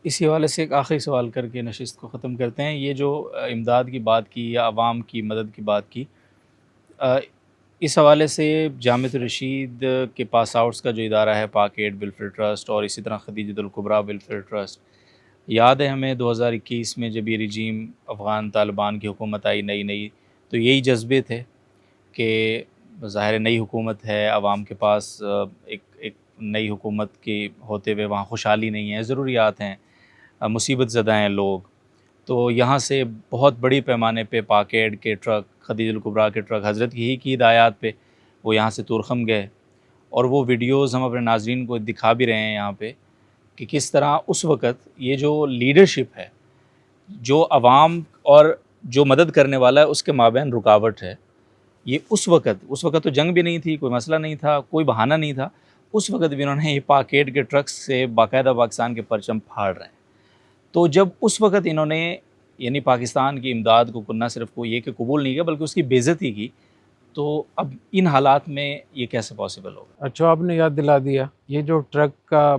इसी हवाले से एक आखिरी सवाल करके नशिस्त को ख़त्म करते हैं। ये जो इमदाद की बात की या अवाम की मदद की बात की, इस हवाले से जामिअतुर रशीद के पास आउट्स का जो इदारा है पाक एड वेलफेयर ट्रस्ट, और इसी तरह खदीजतुल कुबरा वेलफेयर ट्रस्ट, याद है हमें 2021 में जब ये रिजीम अफ़गान तालिबान की हुकूमत आई नई, तो यही जज्बे थे कि ज़ाहिर नई हुकूमत है, अवाम के पास एक नई हुकूमत के होते हुए वहाँ खुशहाली नहीं है, ज़रूरियात हैं, मुसीबत ज़दा हैं लोग। तो यहाँ से बहुत बड़ी पैमाने पे पाक एड के ट्रक, खदीजतुल कुबरा के ट्रक हज़रत की हिदायत पे वो यहाँ से तुरखम गए, और वो वीडियोज़ हम अपने नाज़रीन को दिखा भी रहे हैं यहाँ पे कि किस तरह उस वक़्त ये जो लीडरशिप है, जो अवाम और जो मदद करने वाला है उसके माबैन रुकावट है, ये उस वक़्त तो जंग भी नहीं थी, कोई मसला नहीं था, कोई बहाना नहीं था, उस वक़्त भी इन्होंने ये पाक एड के ट्रक्स से बाकायदा पाकिस्तान के परचम फाड़ रहे हैं। तो जब उस वक़्त इन्होंने यानी पाकिस्तान की इमदाद को न सिर्फ को ये कि कबूल नहीं किया बल्कि उसकी बेइज्जती की, तो अब इन हालात में ये कैसे पॉसिबल होगा? अच्छा, आपने याद दिला दिया। ये जो ट्रक का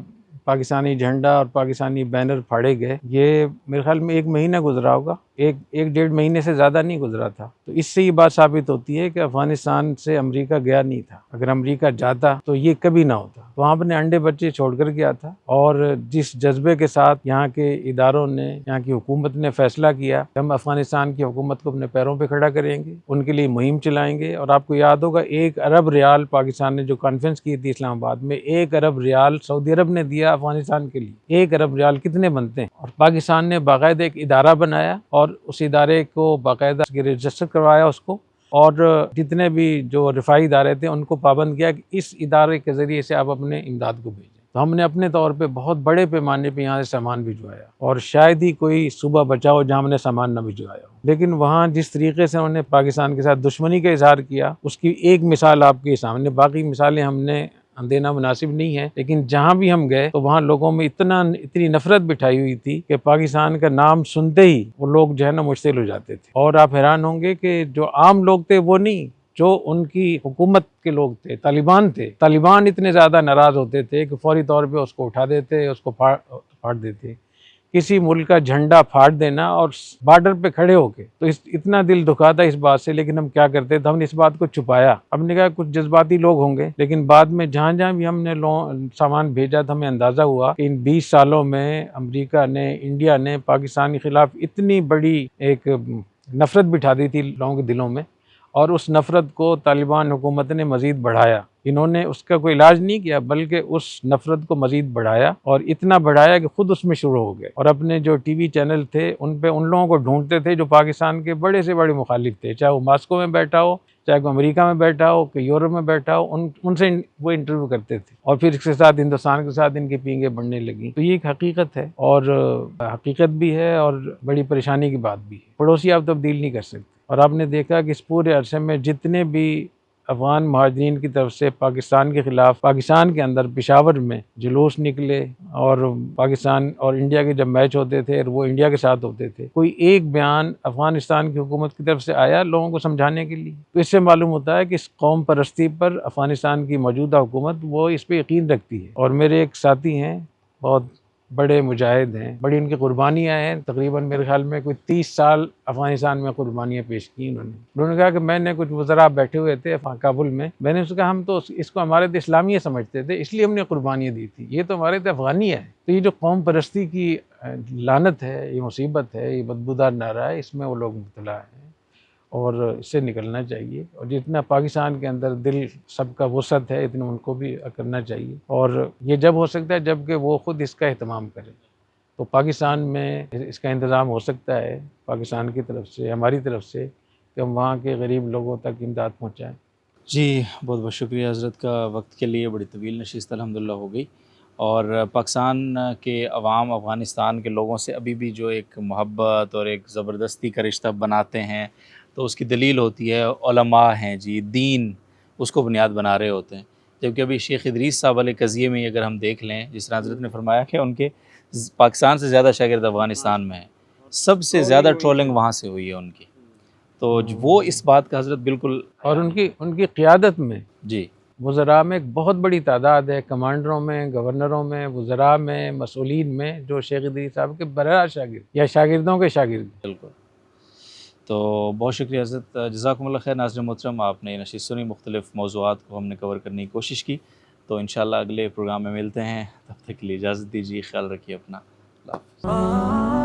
पाकिस्तानी झंडा और पाकिस्तानी बैनर फाड़े गए, ये मेरे ख्याल में 1 महीना गुजरा होगा, एक डेढ़ महीने से ज़्यादा नहीं गुजरा था। तो इससे ये बात साबित होती है कि अफ़गानिस्तान से अमेरिका गया नहीं था। अगर अमेरिका जाता तो ये कभी ना होता। वहाँ अपने अंडे बच्चे छोड़कर गया था, और जिस जज्बे के साथ यहाँ के इदारों ने, यहाँ की हुकूमत ने फैसला किया कि हम अफ़गानिस्तान की हुकूमत को अपने पैरों पर खड़ा करेंगे, उनके लिए मुहिम चलाएँगे। और आपको याद होगा 1 अरब रियाल पाकिस्तान ने जो कॉन्फ्रेंस की थी इस्लामाबाद में, 1 अरब रियाल सऊदी अरब ने दिया अफ़गानिस्तान के लिए। 1 अरब रियाल कितने बनते हैं? और पाकिस्तान ने बाकायदा एक इदारा बनाया और उस इदारे को बाकायदा रजिस्टर करवाया उसको, और जितने भी जो रिफाई इदारे थे उनको पाबंद किया कि इस इदारे के ज़रिए से आप अपने इमदाद को भेजें। तो हमने अपने तौर पे बहुत बड़े पैमाने पे यहाँ से सामान भिजवाया, और शायद ही कोई सूबा बचा हो जहाँ हमने सामान न भिजवाया हो। लेकिन वहाँ जिस तरीके से उन्होंने पाकिस्तान के साथ दुश्मनी का इजहार किया, उसकी एक मिसाल आपके सामने, बाकी मिसालें हमने देना मुनासिब नहीं है, लेकिन जहाँ भी हम गए तो वहाँ लोगों में इतनी नफरत बिठाई हुई थी कि पाकिस्तान का नाम सुनते ही वो लोग जो है ना मुश्तिल हो जाते थे। और आप हैरान होंगे कि जो आम लोग थे वो नहीं, जो उनकी हुकूमत के लोग थे, तालिबान थे, तालिबान इतने ज़्यादा नाराज़ होते थे कि फौरी तौर पे उसको उठा देते, उसको फाड़ देते। किसी मुल्क का झंडा फाड़ देना और बॉर्डर पे खड़े होके, तो इतना दिल दुखा था इस बात से। लेकिन हम क्या करते थे, हमने इस बात को छुपाया। हमने कहा कुछ जज्बाती लोग होंगे, लेकिन बाद में जहाँ जहाँ भी हमने सामान भेजा था, हमें अंदाज़ा हुआ कि इन 20 सालों में अमेरिका ने, इंडिया ने पाकिस्तान के ख़िलाफ़ इतनी बड़ी एक नफ़रत बिठा दी थी लोगों के दिलों में, और उस नफ़रत को तालिबान हुकूमत ने मज़ीद बढ़ाया। इन्होंने उसका कोई इलाज नहीं किया, बल्कि उस नफरत को मजीद बढ़ाया और इतना बढ़ाया कि खुद उसमें शुरू हो गए। और अपने जो टीवी चैनल थे उन पे उन लोगों को ढूंढते थे जो पाकिस्तान के बड़े से बड़े मुखालिफ थे, चाहे वो मॉस्को में बैठा हो, चाहे वो अमेरिका में बैठा हो, कि यूरोप में बैठा हो, उनसे वो इंटरव्यू करते थे और फिर इसके साथ हिंदुस्तान के साथ इनकी पींगे बढ़ने लगी। तो ये एक हकीकत है और हकीकत भी है और बड़ी परेशानी की बात भी है। पड़ोसी आप तब्दील नहीं कर सकते। और आपने देखा कि इस पूरे अरसे में जितने भी अफ़गान महाजरीन की तरफ से पाकिस्तान के ख़िलाफ़ पाकिस्तान के अंदर पेशावर में जुलूस निकले और पाकिस्तान और इंडिया के जब मैच होते थे और वो इंडिया के साथ होते थे, कोई एक बयान अफ़गानिस्तान की हुकूमत की तरफ से आया लोगों को समझाने के लिए? तो इससे मालूम होता है कि इस कौम परस्ती पर अफ़गानिस्तान की मौजूदा हुकूमत वो इस पर यकीन रखती है। और मेरे एक साथी हैं, बहुत बड़े मुजाहिद हैं, बड़ी उनकी कुर्बानियाँ हैं, तकरीबन मेरे ख्याल में कोई 30 साल अफ़गानिस्तान में कुर्बानियाँ पेश की उन्होंने कहा कि मैंने कुछ वज़रा बैठे हुए थे काबुल में, मैंने उससे कहा हम तो इसको हमारे तो इस्लामिया समझते थे इसलिए हमने कुर्बानियाँ दी थी, ये तो हमारे तो अफ़गानिया है। तो ये जो कौम परस्ती की लानत है, ये मुसीबत है, ये बदबूदार नारा है, इसमें वो लोग मुब्तला हैं और इससे निकलना चाहिए। और जितना पाकिस्तान के अंदर दिल सबका वसअत है इतना उनको भी करना चाहिए। और ये जब हो सकता है जबकि वो ख़ुद इसका एहतमाम करें। तो पाकिस्तान में इसका इंतज़ाम हो सकता है पाकिस्तान की तरफ से, हमारी तरफ से, कि हम वहाँ के गरीब लोगों तक इमदाद पहुँचाएँ। जी, बहुत बहुत शुक्रिया हज़रत का वक्त के लिए। बड़ी तवील नशिस्त अल्हम्दुलिल्लाह हो गई और पाकिस्तान के अवाम अफ़गानिस्तान के लोगों से अभी भी जो एक मोहब्बत और एक ज़बरदस्ती का रिश्ता बनाते हैं, तो उसकी दलील होती है उलमा हैं जी, दीन उसको बुनियाद बना रहे होते हैं। जबकि अभी शेख इदरीस साहब वाले कज़िये में अगर हम देख लें, जिस तरह हज़रत ने फरमाया कि उनके पाकिस्तान से ज़्यादा शागिर्द अफ़गानिस्तान में हैं, सबसे ज़्यादा ट्रोलिंग वहाँ से हुई है उनकी। तो वो इस बात का हज़रत बिल्कुल और उनकी क़ियादत में जी वज़रा में एक बहुत बड़ी तादाद है, कमांडरों में, गवर्नरों में, वज़रा में, मसूलीन में, जो शेख इदरीस साहब के बराह शागिर्द या शागिर्दों के शागिर्द। बिल्कुल। तो बहुत शुक्रिया हज़रत, जज़ाकुमुल्लाह खैर। नाज़रीन मोहतरम, आपने नशिस्त सुनी, मुख्तलिफ़ मौज़ूआत को हमने कवर करने की कोशिश की। तो इंशाअल्लाह अगले प्रोग्राम में मिलते हैं, तब तक के लिए इजाज़त दीजिए, ख्याल रखिए अपना। अल्लाह हाफ़िज़।